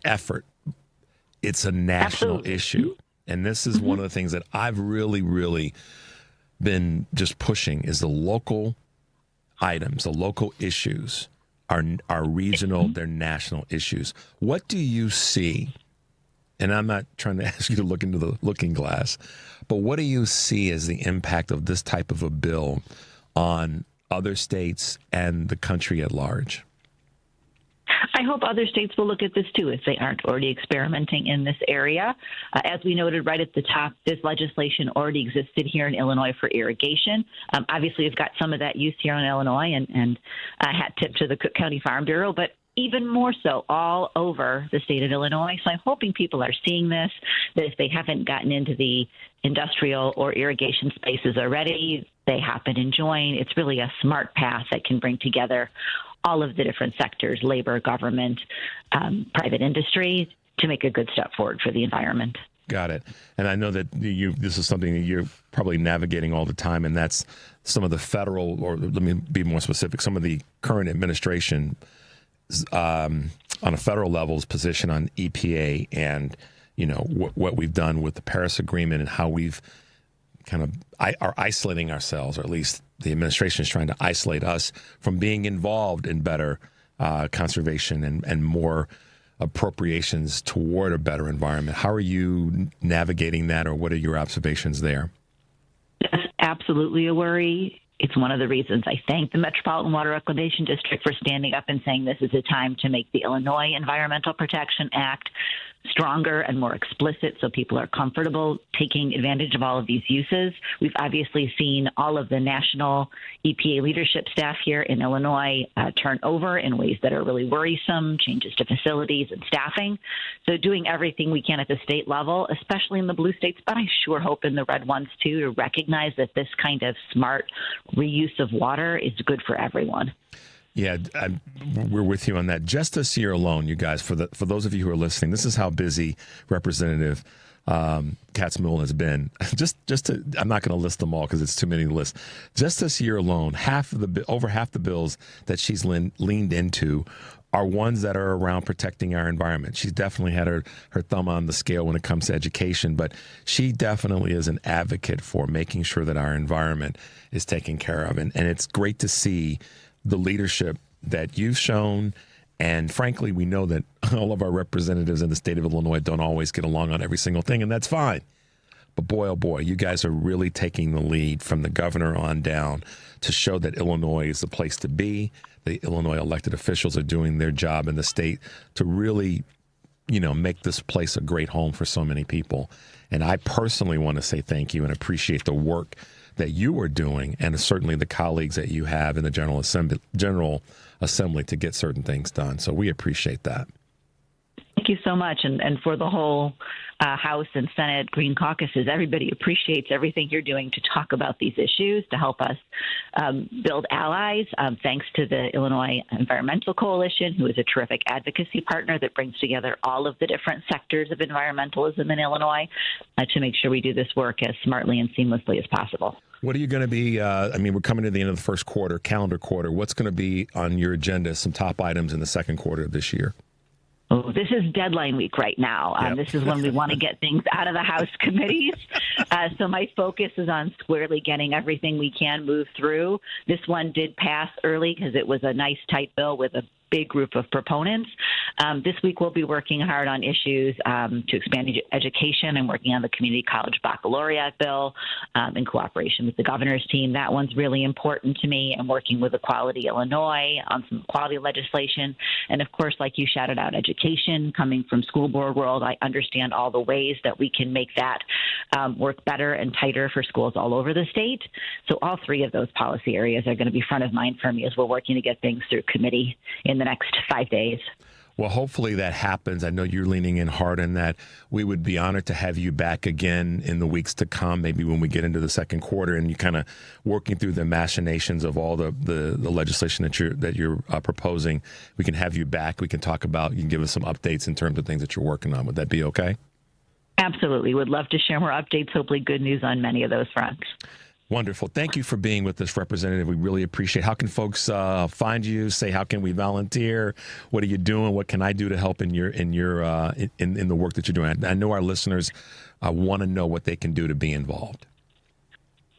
[SPEAKER 9] effort. It's a national issue. And this is one of the things that I've really, really been just pushing is the local items, the local issues are regional, they're national issues. What do you see? And I'm not trying to ask you to look into the looking glass, but what do you see as the impact of this type of a bill on other states and the country at large?
[SPEAKER 10] I hope other states will look at this too if they aren't already experimenting in this area. As we noted right at the top, this legislation already existed here in Illinois for irrigation. Obviously, we've got some of that use here in Illinois, and hat tip to the Cook County Farm Bureau, but even more so all over the state of Illinois. So I'm hoping people are seeing this, that if they haven't gotten into the industrial or irrigation spaces already, they happen and join. It's really a smart path that can bring together all of the different sectors, labor, government, private industry, to make a good step forward for the environment.
[SPEAKER 9] Got it. And I know that this is something that you're probably navigating all the time, and that's some of the federal, or let me be more specific, some of the current administration on a federal level's position on EPA and, what we've done with the Paris Agreement and how we've kind of are isolating ourselves, or at least the administration is trying to isolate us from being involved in better conservation and more appropriations toward a better environment. How are you navigating that, or what are your observations there?
[SPEAKER 10] That's absolutely a worry. It's one of the reasons I thank the Metropolitan Water Reclamation District for standing up and saying this is a time to make the Illinois Environmental Protection Act stronger and more explicit so people are comfortable taking advantage of all of these uses. We've obviously seen all of the national EPA leadership staff here in Illinois turn over in ways that are really worrisome, changes to facilities and staffing. So doing everything we can at the state level, especially in the blue states, but I sure hope in the red ones too, to recognize that this kind of smart reuse of water is good for everyone.
[SPEAKER 9] Yeah, we're with you on that. Just this year alone, you guys, for those of you who are listening, this is how busy Representative Katz Muhl has been. I'm not going to list them all because it's too many to list. Just this year alone, over half the bills that she's leaned into are ones that are around protecting our environment. She's definitely had her thumb on the scale when it comes to education, but she definitely is an advocate for making sure that our environment is taken care of. And it's great to see the leadership that you've shown. And frankly, we know that all of our representatives in the state of Illinois don't always get along on every single thing, and that's fine. But boy, oh boy, you guys are really taking the lead from the governor on down to show that Illinois is the place to be. The Illinois elected officials are doing their job in the state to really, make this place a great home for so many people. And I personally want to say thank you and appreciate the work that you are doing, and certainly the colleagues that you have in the General Assembly to get certain things done. So we appreciate that.
[SPEAKER 10] Thank you so much. And for the whole House and Senate Green Caucuses, everybody appreciates everything you're doing to talk about these issues, to help us build allies. Thanks to the Illinois Environmental Coalition, who is a terrific advocacy partner that brings together all of the different sectors of environmentalism in Illinois to make sure we do this work as smartly and seamlessly as possible.
[SPEAKER 9] What are you going to be, we're coming to the end of the first quarter, calendar quarter. What's going to be on your agenda, some top items in the second quarter of this year?
[SPEAKER 10] Oh, this is deadline week right now.
[SPEAKER 9] Yep.
[SPEAKER 10] This is when we want to get things out of the House committees. So my focus is on squarely getting everything we can move through. This one did pass early because it was a nice, tight bill with a big group of proponents. This week we'll be working hard on issues to expand education and working on the community college baccalaureate bill in cooperation with the governor's team. That one's really important to me, and working with Equality Illinois on some quality legislation. And of course, like you shouted out, education. Coming from school board world, I understand all the ways that we can make that work better and tighter for schools all over the state. So all three of those policy areas are going to be front of mind for me as we're working to get things through committee in the next 5 days.
[SPEAKER 9] Well, hopefully that happens. I know you're leaning in hard on that. We would be honored to have you back again in the weeks to come, maybe when we get into the second quarter and you kind of working through the machinations of all the legislation that you're proposing. We can have you back. We can talk about, you can give us some updates in terms of things that you're working on. Would that be okay?
[SPEAKER 10] Absolutely. Would love to share more updates, hopefully good news on many of those fronts.
[SPEAKER 9] Wonderful. Thank you for being with us, Representative. We really appreciate it. How can folks find you? Say, how can we volunteer? What are you doing? What can I do to help in the work that you're doing? I know our listeners want to know what they can do to be involved.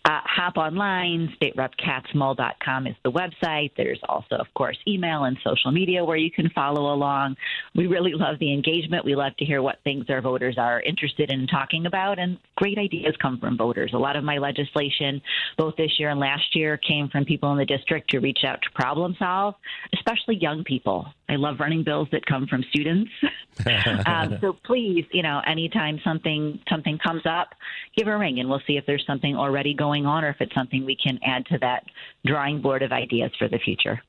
[SPEAKER 10] Hop online. StateRepKatzMuhl.com is the website. There's also, of course, email and social media where you can follow along. We really love the engagement. We love to hear what things our voters are interested in talking about, and great ideas come from voters. A lot of my legislation, both this year and last year, came from people in the district who reach out to problem solve, especially young people. I love running bills that come from students. So please, anytime something comes up, give a ring and we'll see if there's something already going on or if it's something we can add to that drawing board of ideas for the future.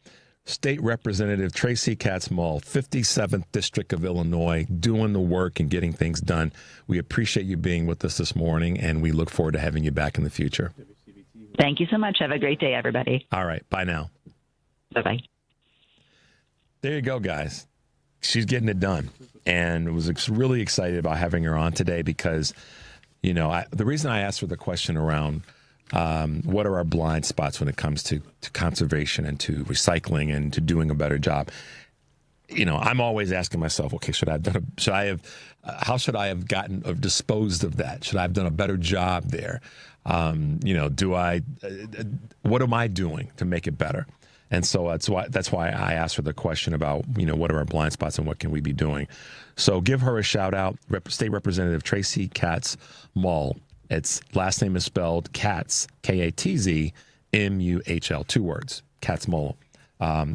[SPEAKER 9] State Representative Tracy Katz Muhl, 57th District of Illinois, doing the work and getting things done. We appreciate you being with us this morning, and we look forward to having you back in the future.
[SPEAKER 10] Thank you so much. Have a great day, everybody.
[SPEAKER 9] All right. Bye now.
[SPEAKER 10] Bye-bye.
[SPEAKER 9] There you go, guys. She's getting it done, and was really excited about having her on today because, the reason I asked her the question around what are our blind spots when it comes to conservation and to recycling and to doing a better job. I'm always asking myself, okay, how should I have gotten or disposed of that? Should I have done a better job there? What am I doing to make it better? And so that's why I asked her the question about, what are our blind spots and what can we be doing? So give her a shout out, State Representative Tracy Katz Muhl. Its last name is spelled Katz, Katzmuhl, 2 words, Katz Muhl.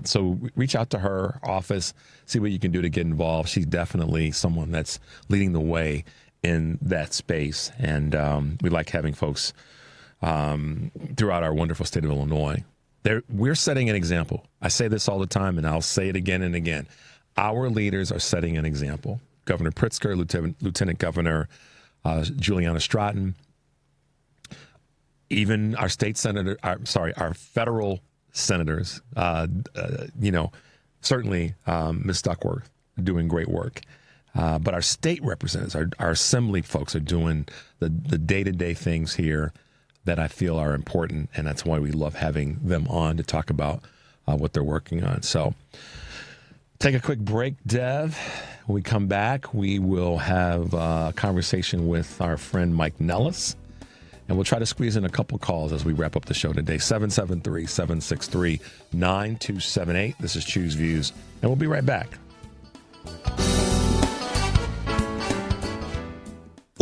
[SPEAKER 9] So reach out to her office, see what you can do to get involved. She's definitely someone that's leading the way in that space. And we like having folks throughout our wonderful state of Illinois. We're setting an example. I say this all the time, and I'll say it again and again. Our leaders are setting an example. Governor Pritzker, Lieutenant Governor Juliana Stratton, even our our federal senators, certainly Ms. Duckworth doing great work. But our state representatives, our assembly folks are doing the day-to-day things here that I feel are important, and that's why we love having them on to talk about what they're working on. So take a quick break, Dev. When we come back, we will have a conversation with our friend Mike Nellis, and we'll try to squeeze in a couple calls as we wrap up the show today. 773-763-9278. This is Choose Views, and we'll be right back.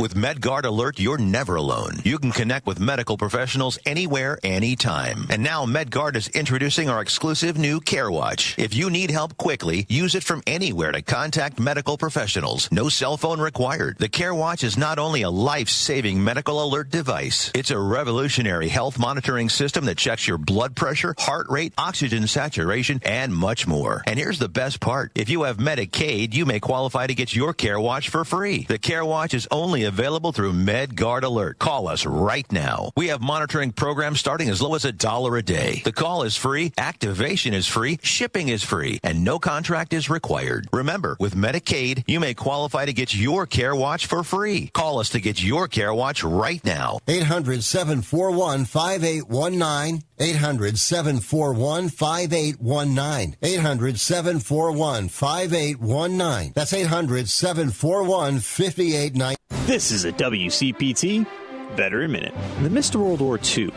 [SPEAKER 11] With MedGuard Alert, you're never alone. You can connect with medical professionals anywhere, anytime. And now MedGuard is introducing our exclusive new Care Watch. If you need help quickly, use it from anywhere to contact medical professionals. No cell phone required. The Care Watch is not only a life-saving medical alert device, it's a revolutionary health monitoring system that checks your blood pressure, heart rate, oxygen saturation, and much more. And here's the best part. If you have Medicaid, you may qualify to get your Care Watch for free. The Care Watch is only available through MedGuard Alert. Call us right now. We have monitoring programs starting as low as $1 a day. The call is free, activation is free, shipping is free, and no contract is required. Remember, with Medicaid, you may qualify to get your Care Watch for free. Call us to get your Care Watch right now.
[SPEAKER 12] 800-741-5819. 800-741-5819. 800-741-5819. That's 800-741-5819.
[SPEAKER 13] This is a WCPT Veteran Minute. In the midst of World War II,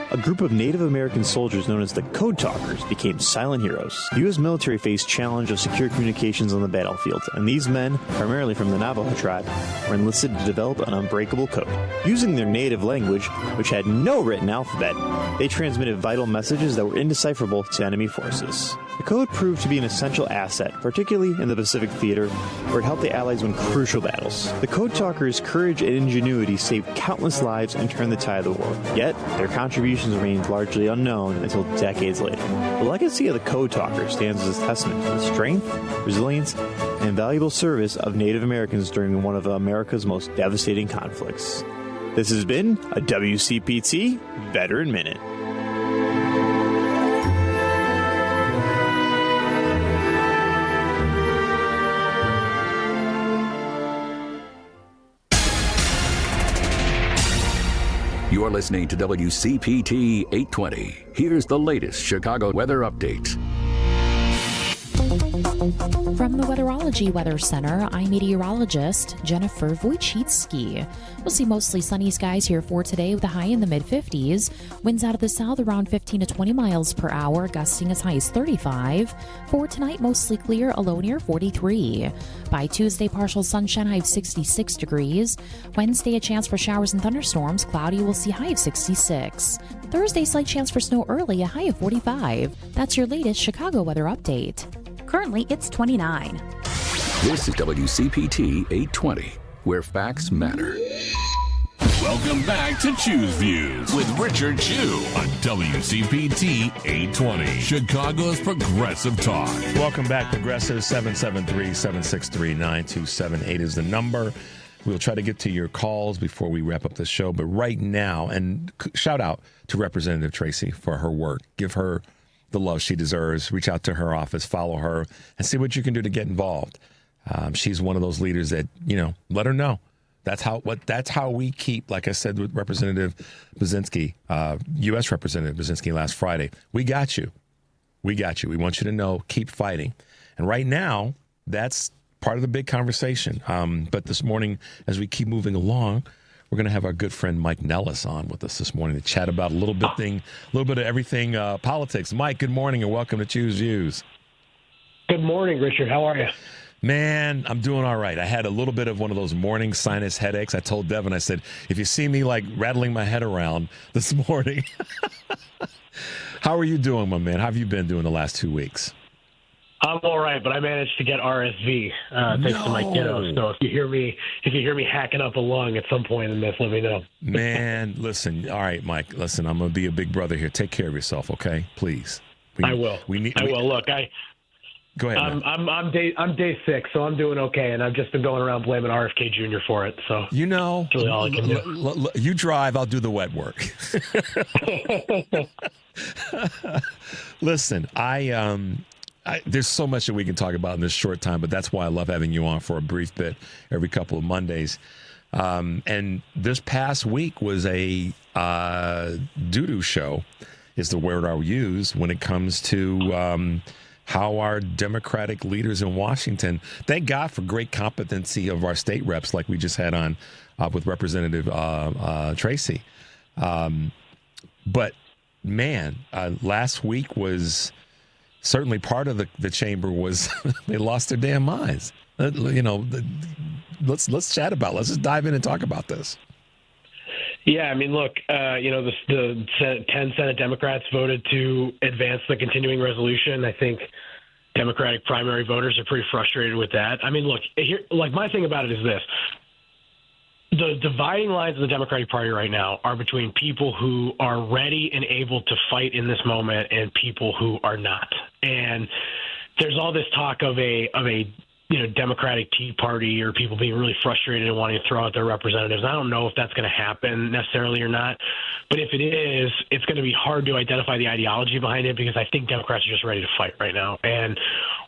[SPEAKER 13] a group of Native American soldiers known as the Code Talkers became silent heroes. The U.S. military faced challenge of secure communications on the battlefield, and these men, primarily from the Navajo tribe, were enlisted to develop an unbreakable code. Using their native language, which had no written alphabet, they transmitted vital messages that were indecipherable to enemy forces. The code proved to be an essential asset, particularly in the Pacific Theater, where it helped the Allies win crucial battles. The Code Talkers' courage and ingenuity saved countless lives and turned the tide of the war. Yet, their contributions remained largely unknown until decades later. The legacy of the Code Talkers stands as a testament to the strength, resilience, and invaluable service of Native Americans during one of America's most devastating conflicts. This has been a WCPT Veteran Minute.
[SPEAKER 5] You're listening to WCPT 820. Here's the latest Chicago weather update.
[SPEAKER 6] From the Weatherology Weather Center, I'm meteorologist Jennifer Wojcicki. We'll see mostly sunny skies here for today with a high in the mid-50s. Winds out of the south around 15 to 20 miles per hour, gusting as high as 35. For tonight, mostly clear, a low near 43. By Tuesday, partial sunshine, high of 66 degrees. Wednesday, a chance for showers and thunderstorms, cloudy, we'll see high of 66. Thursday, slight chance for snow early, a high of 45. That's your latest Chicago weather update. Currently, it's 29.
[SPEAKER 5] This is WCPT 820, where facts matter.
[SPEAKER 8] Welcome back to Choose Views with Richard Chew on WCPT 820, Chicago's Progressive Talk.
[SPEAKER 9] Welcome back, Progressive. 773-763-9278 is the number. We'll try to get to your calls before we wrap up the show. But right now, and shout out to Representative Tracy for her work. Give her the love she deserves. Reach out to her office, follow her, and see what you can do to get involved. She's one of those leaders that, let her know. That's how we keep, like I said with Representative Brzezinski, U.S. Representative Brzezinski last Friday. We got you. We got you. We want you to know, keep fighting. And right now, that's part of the big conversation. But this morning, as we keep moving along, we're going to have our good friend Mike Nellis on with us this morning to chat about a little bit of everything politics. Mike, good morning and welcome to Choose Views.
[SPEAKER 14] Good morning, Richard. How are you?
[SPEAKER 9] Man, I'm doing all right. I had a little bit of one of those morning sinus headaches. I told Devin, I said, if you see me like rattling my head around this morning. How are you doing, my man? How have you been doing the last 2 weeks?
[SPEAKER 14] I'm all right, but I managed to get RSV thanks to my kiddo. So if you hear me hacking up a lung at some point in this, let me know.
[SPEAKER 9] Man, listen. All right, Mike. Listen, I'm gonna be a big brother here. Take care of yourself, okay? Please.
[SPEAKER 14] I will. I will. Look,
[SPEAKER 9] Go ahead.
[SPEAKER 14] I'm day 6, so I'm doing okay, and I've just been going around blaming RFK Jr. for it. So that's really all I can do.
[SPEAKER 9] You drive, I'll do the wet work. Listen, there's so much that we can talk about in this short time, but that's why I love having you on for a brief bit every couple of Mondays. And this past week was a doo-doo show, is the word I'll use when it comes to how our Democratic leaders in Washington, thank God for great competency of our state reps like we just had on with Representative Tracy. But, man, last week was certainly part of the chamber was they lost their damn minds. let's chat about it. Let's just dive in and talk about this.
[SPEAKER 14] Yeah, I mean, look, the 10 Senate Democrats voted to advance the continuing resolution. I think Democratic primary voters are pretty frustrated with that. I mean, look, here, like my thing about it is this. The dividing lines of the Democratic Party right now are between people who are ready and able to fight in this moment and people who are not. And there's all this talk of a Democratic Tea Party or people being really frustrated and wanting to throw out their representatives. I don't know if that's going to happen necessarily or not. But if it is, it's going to be hard to identify the ideology behind it because I think Democrats are just ready to fight right now. And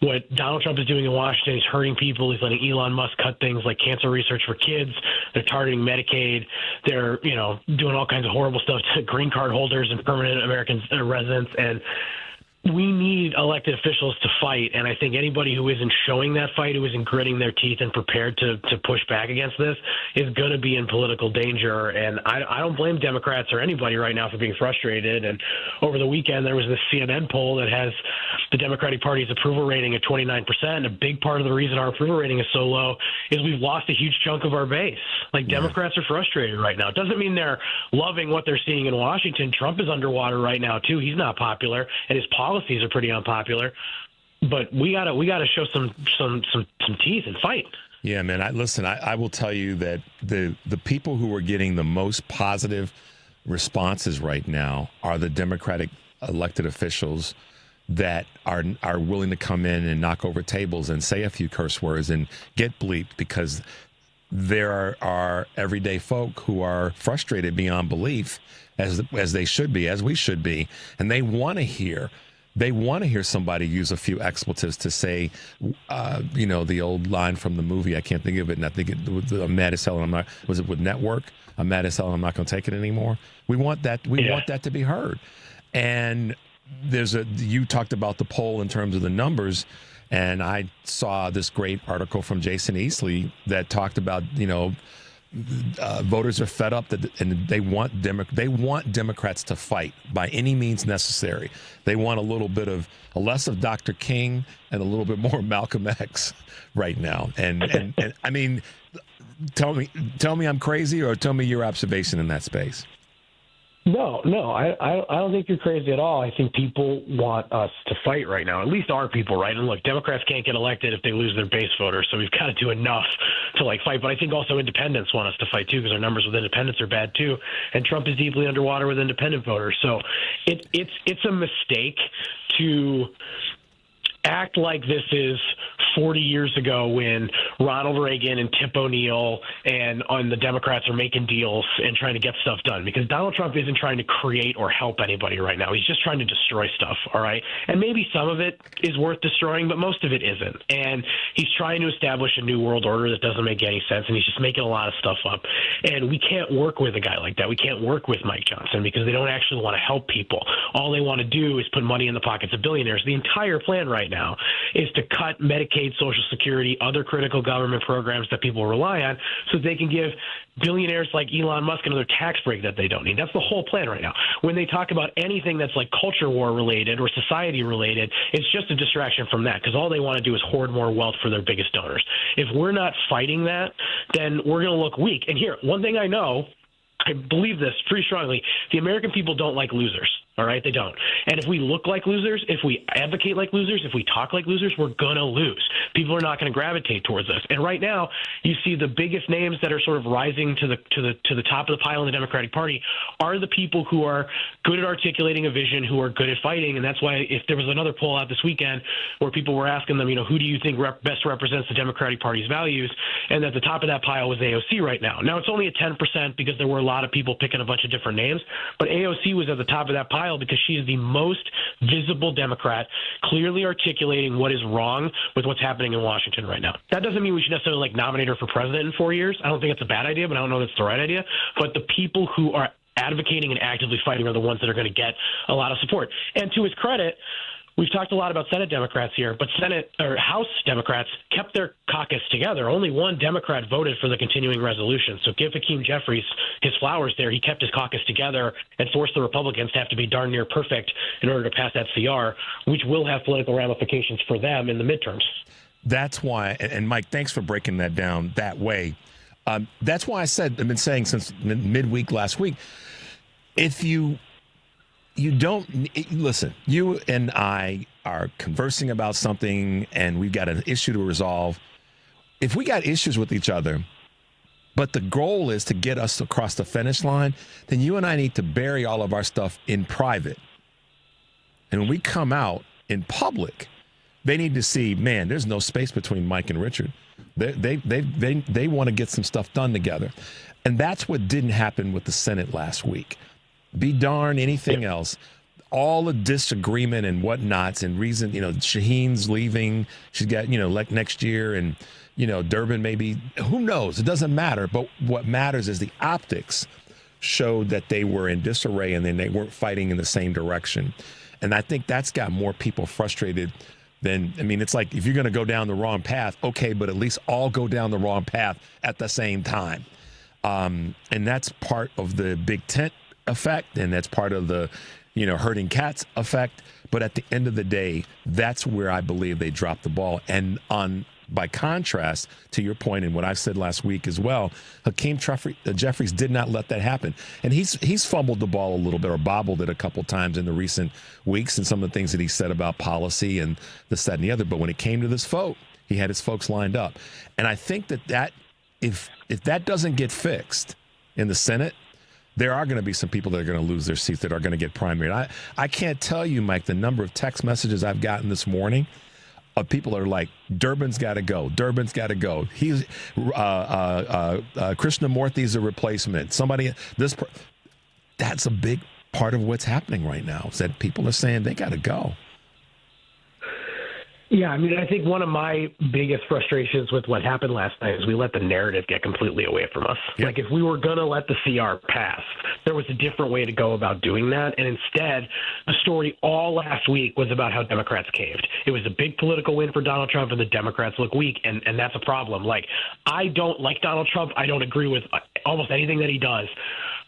[SPEAKER 14] what Donald Trump is doing in Washington, he's hurting people. He's letting Elon Musk cut things like cancer research for kids. They're targeting Medicaid. They're, doing all kinds of horrible stuff to green card holders and permanent American residents. And we need elected officials to fight, and I think anybody who isn't showing that fight, who isn't gritting their teeth and prepared to push back against this, is going to be in political danger. And I don't blame Democrats or anybody right now for being frustrated. And over the weekend, there was this CNN poll that has the Democratic Party's approval rating at 29%. And a big part of the reason our approval rating is so low is we've lost a huge chunk of our base. Like, Democrats are frustrated right now. It doesn't mean they're loving what they're seeing in Washington. Trump is underwater right now, too. He's not popular, and his policies are pretty unpopular, but we gotta show some teeth and fight.
[SPEAKER 9] Yeah, man. I will tell you that the people who are getting the most positive responses right now are the Democratic elected officials that are willing to come in and knock over tables and say a few curse words and get bleeped because there are everyday folk who are frustrated beyond belief, as they should be, as we should be, and they want to hear somebody use a few expletives to say, the old line from the movie. I can't think of it, and I think it was I'm mad as hell. And I'm not. Was it with Network? I'm mad as hell. And I'm not going to take it anymore. We want that. We want that to be heard. And you talked about the poll in terms of the numbers, and I saw this great article from Jason Easley that talked about voters are fed up and they want Democrats to fight by any means necessary. They want a less of Dr. King and a little bit more Malcolm X right now. And I mean, tell me I'm crazy, or tell me your observation in that space.
[SPEAKER 14] No, I don't think you're crazy at all. I think people want us to fight right now, at least our people, right? And look, Democrats can't get elected if they lose their base voters, so we've got to do enough to fight. But I think also independents want us to fight too, because our numbers with independents are bad too, and Trump is deeply underwater with independent voters. So it's a mistake to act like this is 40 years ago when Ronald Reagan and Tip O'Neill and the Democrats are making deals and trying to get stuff done, because Donald Trump isn't trying to create or help anybody right now. He's just trying to destroy stuff, all right? And maybe some of it is worth destroying, but most of it isn't. And he's trying to establish a new world order that doesn't make any sense, and he's just making a lot of stuff up. And we can't work with a guy like that. We can't work with Mike Johnson because they don't actually want to help people. All they want to do is put money in the pockets of billionaires. The entire plan right now is to cut Medicaid, Social Security, other critical government programs that people rely on so they can give billionaires like Elon Musk another tax break that they don't need. That's the whole plan right now. When they talk about anything that's like culture war related or society related, it's just a distraction from that, because all they want to do is hoard more wealth for their biggest donors. If we're not fighting that, then we're going to look weak. And here, one thing I know, I believe this pretty strongly, the American people don't like losers. All right, they don't. And if we look like losers, if we advocate like losers, if we talk like losers, we're going to lose. People are not going to gravitate towards us. And right now, you see the biggest names that are sort of rising to the top of the pile in the Democratic Party are the people who are good at articulating a vision, who are good at fighting. And that's why if there was another poll out this weekend where people were asking them, who do you think best represents the Democratic Party's values? And at the top of that pile was AOC right now. Now, it's only at 10% because there were a lot of people picking a bunch of different names, but AOC was at the top of that pile because she is the most visible Democrat, clearly articulating what is wrong with what's happening in Washington right now. That doesn't mean we should necessarily nominate her for president in 4 years. I don't think it's a bad idea, but I don't know if it's the right idea. But the people who are advocating and actively fighting are the ones that are going to get a lot of support. And to his credit, we've talked a lot about Senate Democrats here, but House Democrats kept their caucus together. Only one Democrat voted for the continuing resolution. So give Hakeem Jeffries his flowers there. He kept his caucus together and forced the Republicans to have to be darn near perfect in order to pass that CR, which will have political ramifications for them in the midterms.
[SPEAKER 9] that's why, and Mike, thanks for breaking that down that way. That's why I've been saying since midweek last week, if you don't listen, you and I are conversing about something and we've got an issue to resolve. If we got issues with each other, but the goal is to get us across the finish line, then you and I need to bury all of our stuff in private. And when we come out in public, they need to see, man, there's no space between Mike and Richard. They want to get some stuff done together. And that's what didn't happen with the Senate last week. Be darn anything else. All the disagreement and whatnots and reason, Shaheen's leaving. She's got, like next year and, Durbin maybe, who knows? It doesn't matter. But what matters is the optics showed that they were in disarray and then they weren't fighting in the same direction. And I think that's got more people frustrated than, it's like if you're going to go down the wrong path, okay, but at least all go down the wrong path at the same time. And that's part of the big tent effect, and that's part of the, herding cats effect. But at the end of the day, that's where I believe they dropped the ball. And by contrast, to your point and what I've said last week as well, Hakeem Jeffries did not let that happen. And he's fumbled the ball a little bit or bobbled it a couple times in the recent weeks and some of the things that he said about policy and this, that, and the other. But when it came to this vote, he had his folks lined up. And I think that if that doesn't get fixed in the Senate, there are going to be some people that are going to lose their seats that are going to get primaried. I can't tell you, Mike, the number of text messages I've gotten this morning of people that are like, Durbin's got to go. Durbin's got to go. He's Krishnamurthy's a replacement. That's a big part of what's happening right now, is that people are saying they got to go.
[SPEAKER 14] Yeah, I think one of my biggest frustrations with what happened last night is we let the narrative get completely away from us. Yep. Like, if we were going to let the CR pass, there was a different way to go about doing that. And instead, the story all last week was about how Democrats caved. It was a big political win for Donald Trump, and the Democrats look weak, and that's a problem. Like, I don't like Donald Trump. I don't agree with almost anything that he does.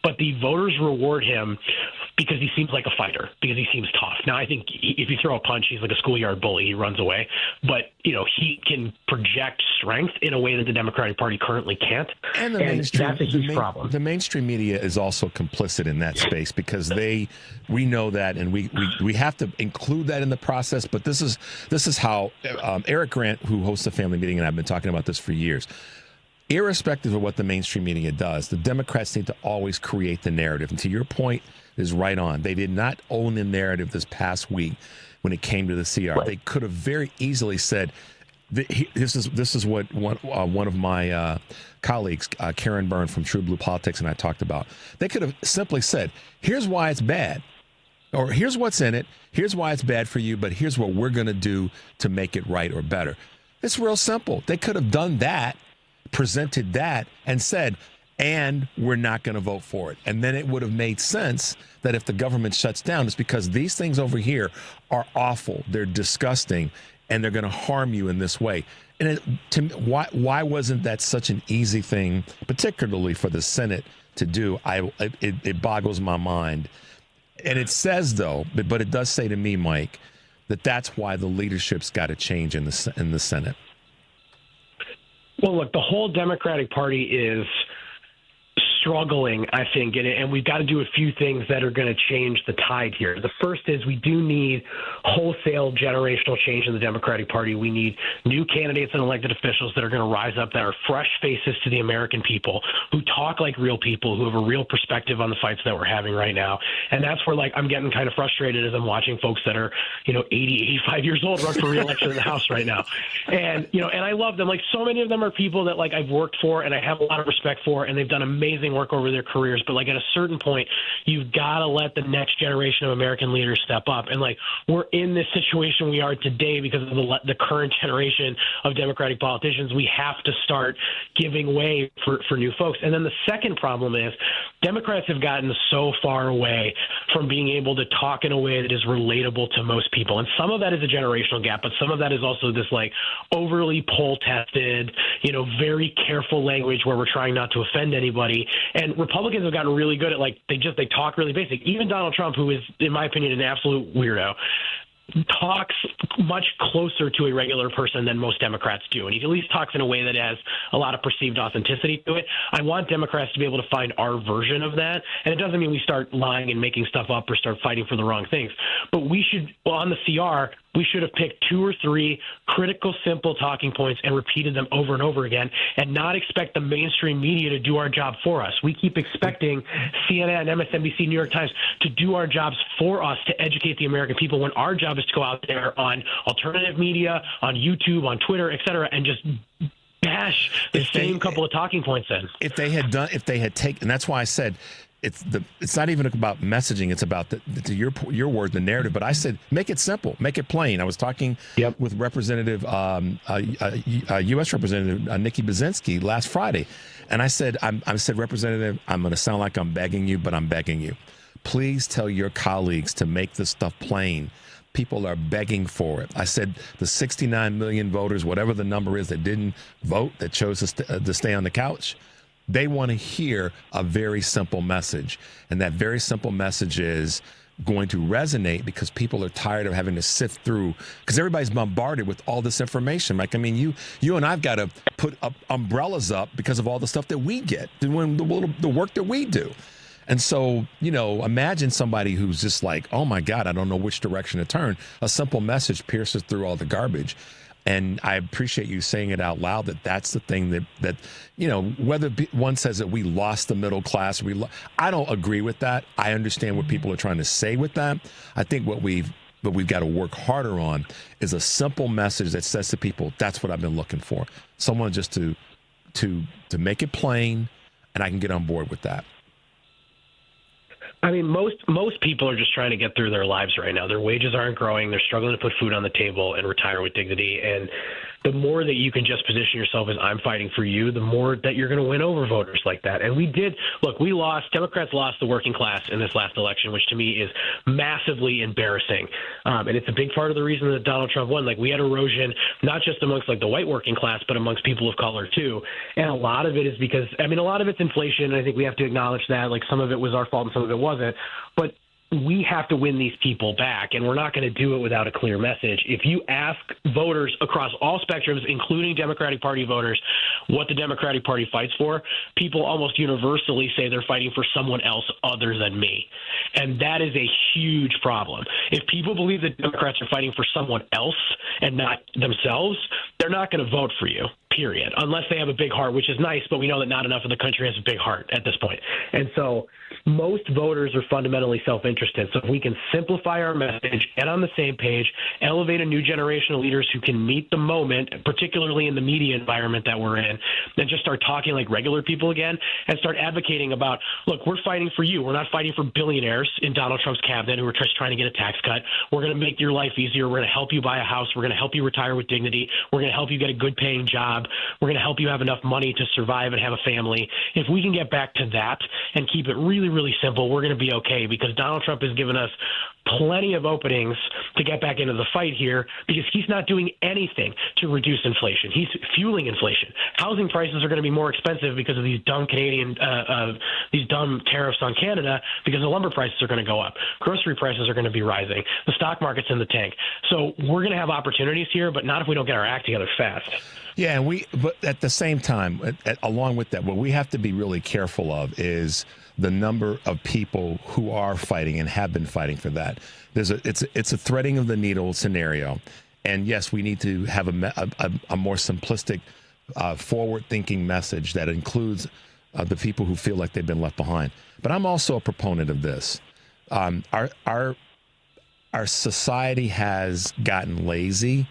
[SPEAKER 14] But the voters reward him because he seems like a fighter, because he seems tough. Now, I think if you throw a punch, he's like a schoolyard bully. He runs away. But, he can project strength in a way that the Democratic Party currently can't. And that's a huge problem.
[SPEAKER 9] The mainstream media is also complicit in that space because we know that, and we have to include that in the process. But this is how Eric Grant, who hosts the Family Meeting, and I've been talking about this for years, irrespective of what the mainstream media does, the Democrats need to always create the narrative. And to your point, is right on. They did not own the narrative this past week when it came to the CR. Right. They could have very easily said, this is what one of my colleagues, Karen Byrne from True Blue Politics, and I talked about. They could have simply said, here's why it's bad, or here's what's in it, here's why it's bad for you, but here's what we're going to do to make it right or better. It's real simple. They could have done that, presented that, and said, and we're not going to vote for it. And then it would have made sense that if the government shuts down, it's because these things over here are awful, they're disgusting, and they're going to harm you in this way. And why wasn't that such an easy thing, particularly for the Senate to do? It boggles my mind. And it says, though, but it does say to me, Mike, that's why the leadership's got to change in the Senate.
[SPEAKER 14] Well, look, the whole Democratic Party is struggling, I think, and we've got to do a few things that are going to change the tide here. The first is we do need wholesale generational change in the Democratic Party. We need new candidates and elected officials that are going to rise up, that are fresh faces to the American people, who talk like real people, who have a real perspective on the fights that we're having right now. And that's where, I'm getting kind of frustrated as I'm watching folks that are, 80, 85 years old run for re-election in the House right now. And, and I love them. So many of them are people that, I've worked for and I have a lot of respect for, and they've done amazing work over their careers. But at a certain point, you've got to let the next generation of American leaders step up. And we're in this situation we are today because of the current generation of Democratic politicians. We have to start giving way for new folks. And then the second problem is Democrats have gotten so far away from being able to talk in a way that is relatable to most people. And some of that is a generational gap, but some of that is also this overly poll tested, very careful language where we're trying not to offend anybody. And Republicans have gotten really good at they talk really basic. Even Donald Trump, who is, in my opinion, an absolute weirdo, talks much closer to a regular person than most Democrats do. And he at least talks in a way that has a lot of perceived authenticity to it. I want Democrats to be able to find our version of that. And it doesn't mean we start lying and making stuff up or start fighting for the wrong things. But we should, on the CR, we should have picked 2 or 3 critical, simple talking points and repeated them over and over again and not expect the mainstream media to do our job for us. We keep expecting CNN, MSNBC, New York Times to do our jobs for us to educate the American people when our job is to go out there on alternative media, on YouTube, on Twitter, et cetera, and just bash the same couple of talking points in.
[SPEAKER 9] If they had taken, that's why I said, it's not even about messaging. It's about your word, the narrative. But I said, make it simple, make it plain. I was talking with Representative, U.S. Representative Nikki Brzezinski last Friday, and I said, Representative, I'm going to sound like I'm begging you, but I'm begging you. Please tell your colleagues to make this stuff plain. People are begging for it. I said the 69 million voters, whatever the number is, that didn't vote, that chose to stay on the couch. They want to hear a very simple message. And that very simple message is going to resonate because people are tired of having to sift through, because everybody's bombarded with all this information. Like, I mean, you and I've got to put up umbrellas up because of all the stuff that we get, doing the work that we do. And so, imagine somebody who's just like, oh my God, I don't know which direction to turn. A simple message pierces through all the garbage. And I appreciate you saying it out loud, that's the thing that whether one says that we lost the middle class, I don't agree with that. I understand what people are trying to say with that. I think what we've got to work harder on is a simple message that says to people, that's what I've been looking for. Someone just to make it plain, and I can get on board with that.
[SPEAKER 14] I mean, most people are just trying to get through their lives right now. Their wages aren't growing. They're struggling to put food on the table and retire with dignity. And the more that you can just position yourself as I'm fighting for you, the more that you're going to win over voters like that. And Democrats lost the working class in this last election, which to me is massively embarrassing. And it's a big part of the reason that Donald Trump won. Like, we had erosion, not just amongst the white working class, but amongst people of color too. And a lot of it is because, a lot of it's inflation. And I think we have to acknowledge that. Like, some of it was our fault and some of it wasn't. But we have to win these people back, and we're not going to do it without a clear message. If you ask voters across all spectrums, including Democratic Party voters, what the Democratic Party fights for, people almost universally say they're fighting for someone else other than me. And that is a huge problem. If people believe that Democrats are fighting for someone else and not themselves, they're not going to vote for you, period, unless they have a big heart, which is nice, but we know that not enough of the country has a big heart at this point. And so most voters are fundamentally self-interested. So if we can simplify our message, get on the same page, elevate a new generation of leaders who can meet the moment, particularly in the media environment that we're in, then just start talking like regular people again and start advocating about, look, we're fighting for you. We're not fighting for billionaires in Donald Trump's cabinet who are just trying to get a tax cut. We're going to make your life easier. We're going to help you buy a house. We're going to help you retire with dignity. We're going to help you get a good paying job. We're going to help you have enough money to survive and have a family. If we can get back to that and keep it really, really simple, we're going to be okay, because Donald Trump has given us plenty of openings to get back into the fight here because he's not doing anything to reduce inflation. He's fueling inflation. Housing prices are going to be more expensive because of these dumb these dumb tariffs on Canada, because the lumber prices are going to go up. Grocery prices are going to be rising. The stock market's in the tank. So we're going to have opportunities here, but not if we don't get our act together fast.
[SPEAKER 9] Yeah, but at the same time, along with that, what we have to be really careful of is the number of people who are fighting and have been fighting for that. It's a threading of the needle scenario, and yes, we need to have a more simplistic, forward-thinking message that includes the people who feel like they've been left behind. But I'm also a proponent of this. Our society has gotten lazy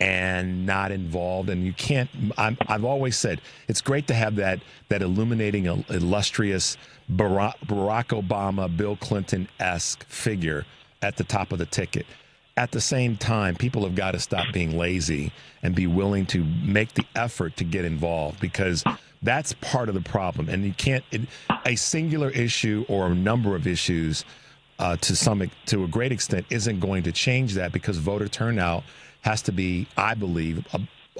[SPEAKER 9] and not involved, and you can't. I've always said it's great to have that illuminating, illustrious Barack Obama, Bill Clinton-esque figure at the top of the ticket. At the same time, people have got to stop being lazy and be willing to make the effort to get involved, because that's part of the problem. And you can't a singular issue or a number of issues to a great extent isn't going to change that, because voter turnout has to be, I believe,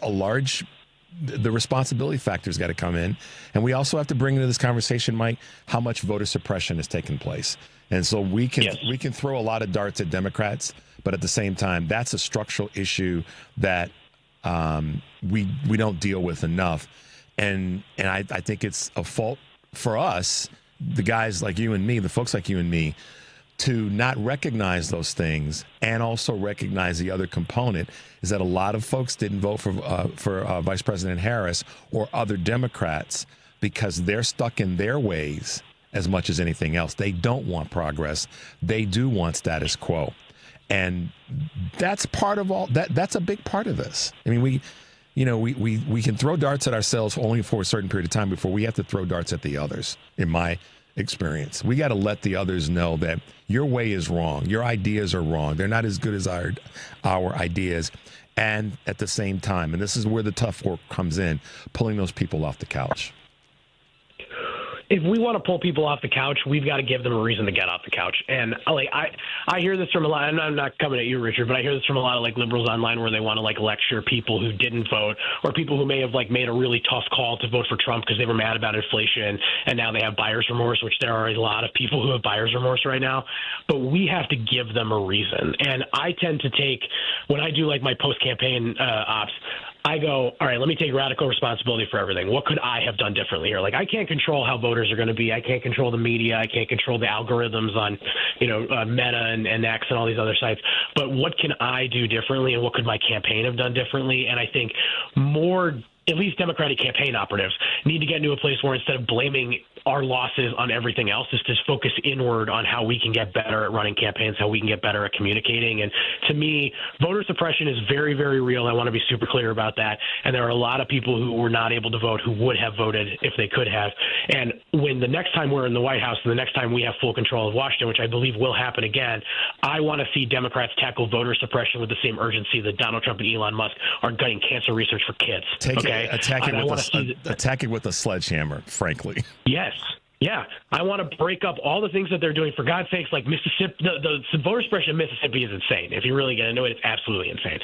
[SPEAKER 9] a large. The responsibility factor's got to come in, and we also have to bring into this conversation, Mike, how much voter suppression has taken place. And so we can throw a lot of darts at Democrats, But at the same time, that's a structural issue that we don't deal with enough. And I think it's a fault for us, the guys like you and me, the folks like you and me, to not recognize those things and also recognize the other component is that a lot of folks didn't vote for Vice President Harris or other Democrats because they're stuck in their ways as much as anything else. They don't want progress. They do want status quo. And that's part of all that. That's a big part of this. I mean, we can throw darts at ourselves only for a certain period of time before we have to throw darts at the others, in my experience. We got to let the others know that your way is wrong. Your ideas are wrong. They're not as good as our ideas. And at the same time, and this is where the tough work comes in, pulling those people off the couch.
[SPEAKER 14] If we want to pull people off the couch, we've got to give them a reason to get off the couch. And I hear this from a lot, and I'm not coming at you, Richard, but I hear this from a lot of liberals online where they want to lecture people who didn't vote or people who may have made a really tough call to vote for Trump because they were mad about inflation and now they have buyer's remorse, which there are a lot of people who have buyer's remorse right now. But we have to give them a reason. And I tend to take, when I do my post-campaign ops, I go, all right, let me take radical responsibility for everything. What could I have done differently here? I can't control how voters are going to be. I can't control the media. I can't control the algorithms on, Meta and X and all these other sites. But what can I do differently, and what could my campaign have done differently? And I think more, at least Democratic campaign operatives, need to get into a place where instead of blaming our losses on everything else, is to focus inward on how we can get better at running campaigns, how we can get better at communicating. And to me, voter suppression is very, very real. I want to be super clear about that. And there are a lot of people who were not able to vote who would have voted if they could have. And when the next time we're in the White House and the next time we have full control of Washington, which I believe will happen again, I want to see Democrats tackle voter suppression with the same urgency that Donald Trump and Elon Musk are gutting cancer research for kids.
[SPEAKER 9] Attack it with a sledgehammer, frankly.
[SPEAKER 14] Yes. Yeah, I want to break up all the things that they're doing. For God's sakes, Mississippi, the voter suppression in Mississippi is insane. If you really get into it, it's absolutely insane.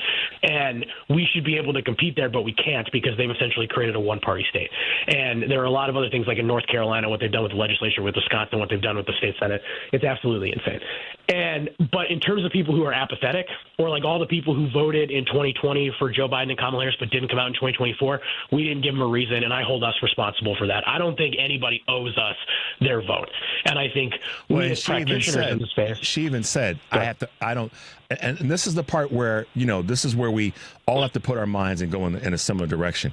[SPEAKER 14] And we should be able to compete there, but we can't because they've essentially created a one-party state. And there are a lot of other things like in North Carolina, what they've done with the legislature, with Wisconsin, what they've done with the state Senate. It's absolutely insane. But in terms of people who are apathetic, or all the people who voted in 2020 for Joe Biden and Kamala Harris but didn't come out in 2024, we didn't give them a reason, and I hold us responsible for that. I don't think anybody owes us their vote. And I think we as practitioners in the space.
[SPEAKER 9] She even said, and this is the part where, this is where we all have to put our minds and go in a similar direction.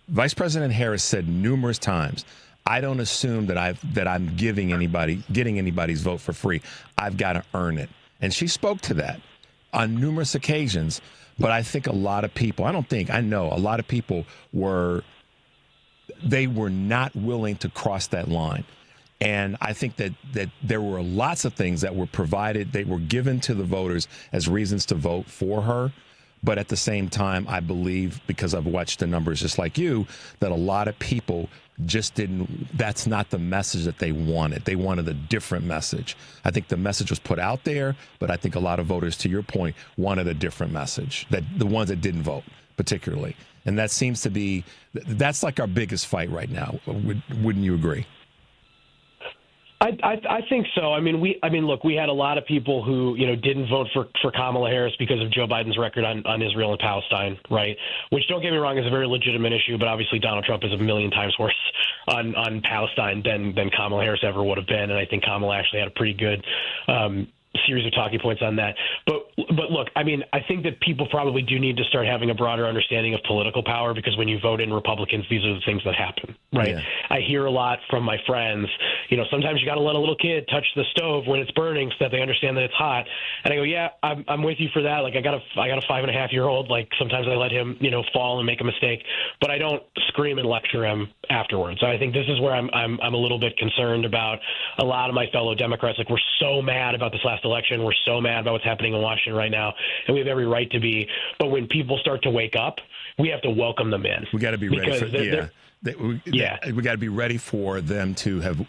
[SPEAKER 9] Vice President Harris said numerous times, I don't assume that I'm getting anybody's vote for free. I've got to earn it. And she spoke to that on numerous occasions. But I think a lot of people, I know a lot of people were not willing to cross that line. And I think that there were lots of things that were provided, they were given to the voters as reasons to vote for her. But at the same time, I believe, because I've watched the numbers just like you, that a lot of people just that's not the message that they wanted. They wanted a different message. I think the message was put out there, but I think a lot of voters, to your point, wanted a different message, that the ones that didn't vote particularly. And that seems to be, that's our biggest fight right now. Wouldn't you agree?
[SPEAKER 14] I think so. Look, we had a lot of people who, didn't vote for Kamala Harris because of Joe Biden's record on Israel and Palestine, right? Which, don't get me wrong, is a very legitimate issue, but obviously Donald Trump is a million times worse on Palestine than Kamala Harris ever would have been. And I think Kamala actually had a pretty good series of talking points on that. But look, I think that people probably do need to start having a broader understanding of political power, because when you vote in Republicans, these are the things that happen, right? Yeah. I hear a lot from my friends, sometimes you got to let a little kid touch the stove when it's burning so that they understand that it's hot. And I go, yeah, I'm with you for that. I got a 5.5-year-old. Sometimes I let him, fall and make a mistake, but I don't scream and lecture him afterwards. So I think this is where I'm a little bit concerned about a lot of my fellow Democrats. We're so mad about this last election. We're so mad about what's happening in Washington right now, and we have every right to be. But when people start to wake up, we have to welcome them in.
[SPEAKER 9] We got to be ready for we got to be ready for them to have,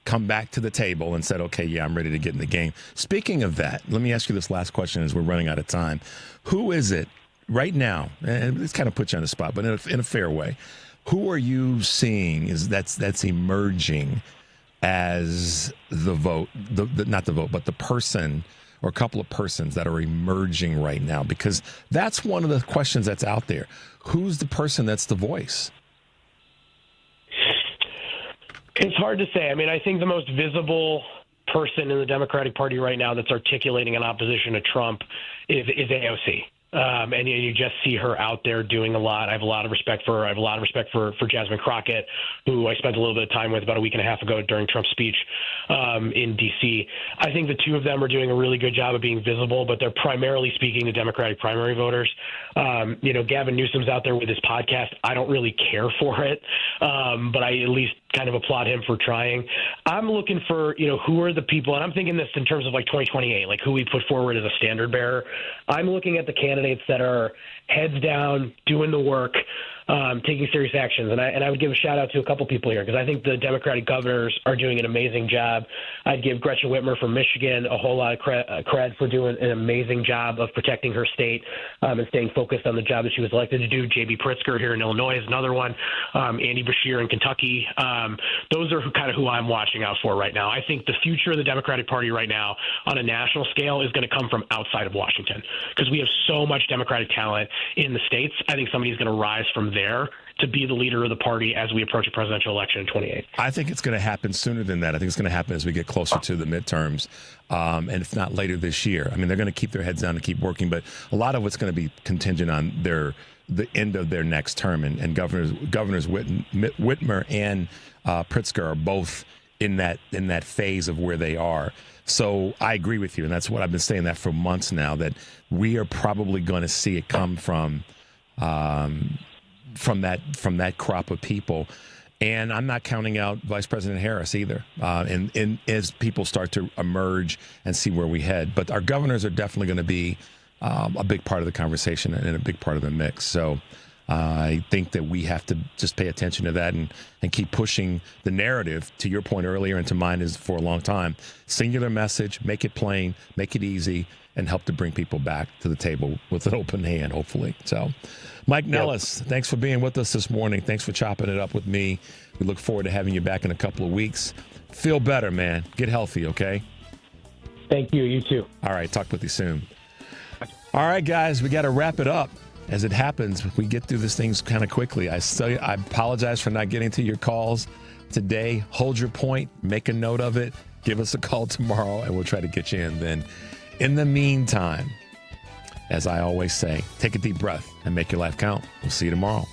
[SPEAKER 9] come back to the table and said, okay, yeah, I'm ready to get in the game. Speaking of that, let me ask you this last question as we're running out of time. Who is it right now? And this kind of puts you on the spot, but in a fair way. Who are you seeing that's emerging as the vote, not the vote, but the person or a couple of persons that are emerging right now? Because that's one of the questions that's out there. Who's the person that's the voice?
[SPEAKER 14] It's hard to say. I mean, I think the most visible person in the Democratic Party right now that's articulating an opposition to Trump is AOC. And you just see her out there doing a lot. I have a lot of respect for her. I have a lot of respect for Jasmine Crockett, who I spent a little bit of time with about a week and a half ago during Trump's speech in D.C. I think the two of them are doing a really good job of being visible, but they're primarily speaking to Democratic primary voters. Gavin Newsom's out there with his podcast. I don't really care for it, but I at least kind of applaud him for trying. I'm looking for, who are the people, and I'm thinking this in terms of like 2028, like who we put forward as a standard bearer. I'm looking at the candidates that are heads down, doing the work, taking serious actions. And I would give a shout out to a couple people here because I think the Democratic governors are doing an amazing job. I'd give Gretchen Whitmer from Michigan a whole lot of cred for doing an amazing job of protecting her state and staying focused on the job that she was elected to do. J.B. Pritzker here in Illinois is another one. Andy Beshear in Kentucky. Those are kind of who I'm watching out for right now. I think the future of the Democratic Party right now on a national scale is going to come from outside of Washington because we have so much Democratic talent in the states. I think somebody's going to rise from there to be the leader of the party as we approach a presidential election in 2028. I
[SPEAKER 9] think it's going to happen sooner than that. I think it's going to happen as we get closer to the midterms, and if not later this year. I mean, they're going to keep their heads down and keep working, but a lot of what's going to be contingent on the end of their next term. And Governors Whitmer and Pritzker are both in that phase of where they are. So I agree with you, and that's what I've been saying that for months now, that we are probably going to see it come from that crop of people. And I'm not counting out Vice President Harris either. And as people start to emerge and see where we head, but our governors are definitely going to be a big part of the conversation and a big part of the mix. So I think that we have to just pay attention to that and keep pushing the narrative, to your point earlier and to mine is for a long time. Singular message, make it plain, make it easy, and help to bring people back to the table with an open hand, hopefully. So, Mike Nellis, thanks for being with us this morning. Thanks for chopping it up with me. We look forward to having you back in a couple of weeks. Feel better, man. Get healthy, okay?
[SPEAKER 14] Thank you. You too.
[SPEAKER 9] All right. Talk with you soon. All right, guys, we got to wrap it up. As it happens, we get through these things kind of quickly. I apologize for not getting to your calls today. Hold your point. Make a note of it. Give us a call tomorrow, and we'll try to get you in then. In the meantime, as I always say, take a deep breath and make your life count. We'll see you tomorrow.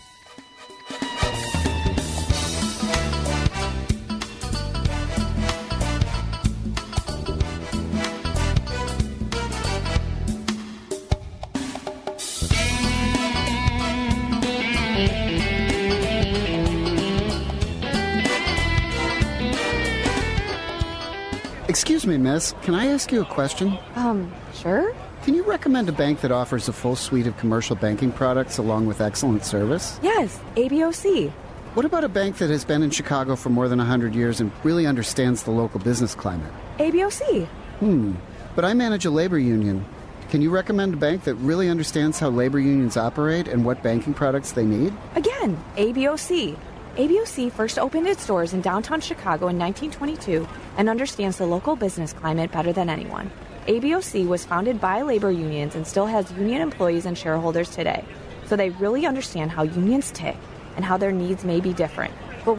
[SPEAKER 15] Excuse me, miss. Can I ask you a question?
[SPEAKER 16] Sure.
[SPEAKER 15] Can you recommend a bank that offers a full suite of commercial banking products along with excellent service?
[SPEAKER 16] Yes, ABOC.
[SPEAKER 15] What about a bank that has been in Chicago for more than 100 years and really understands the local business climate?
[SPEAKER 16] ABOC.
[SPEAKER 15] But I manage a labor union. Can you recommend a bank that really understands how labor unions operate and what banking products they need?
[SPEAKER 16] Again, ABOC. ABOC first opened its doors in downtown Chicago in 1922 and understands the local business climate better than anyone. ABOC was founded by labor unions and still has union employees and shareholders today, so they really understand how unions tick and how their needs may be different.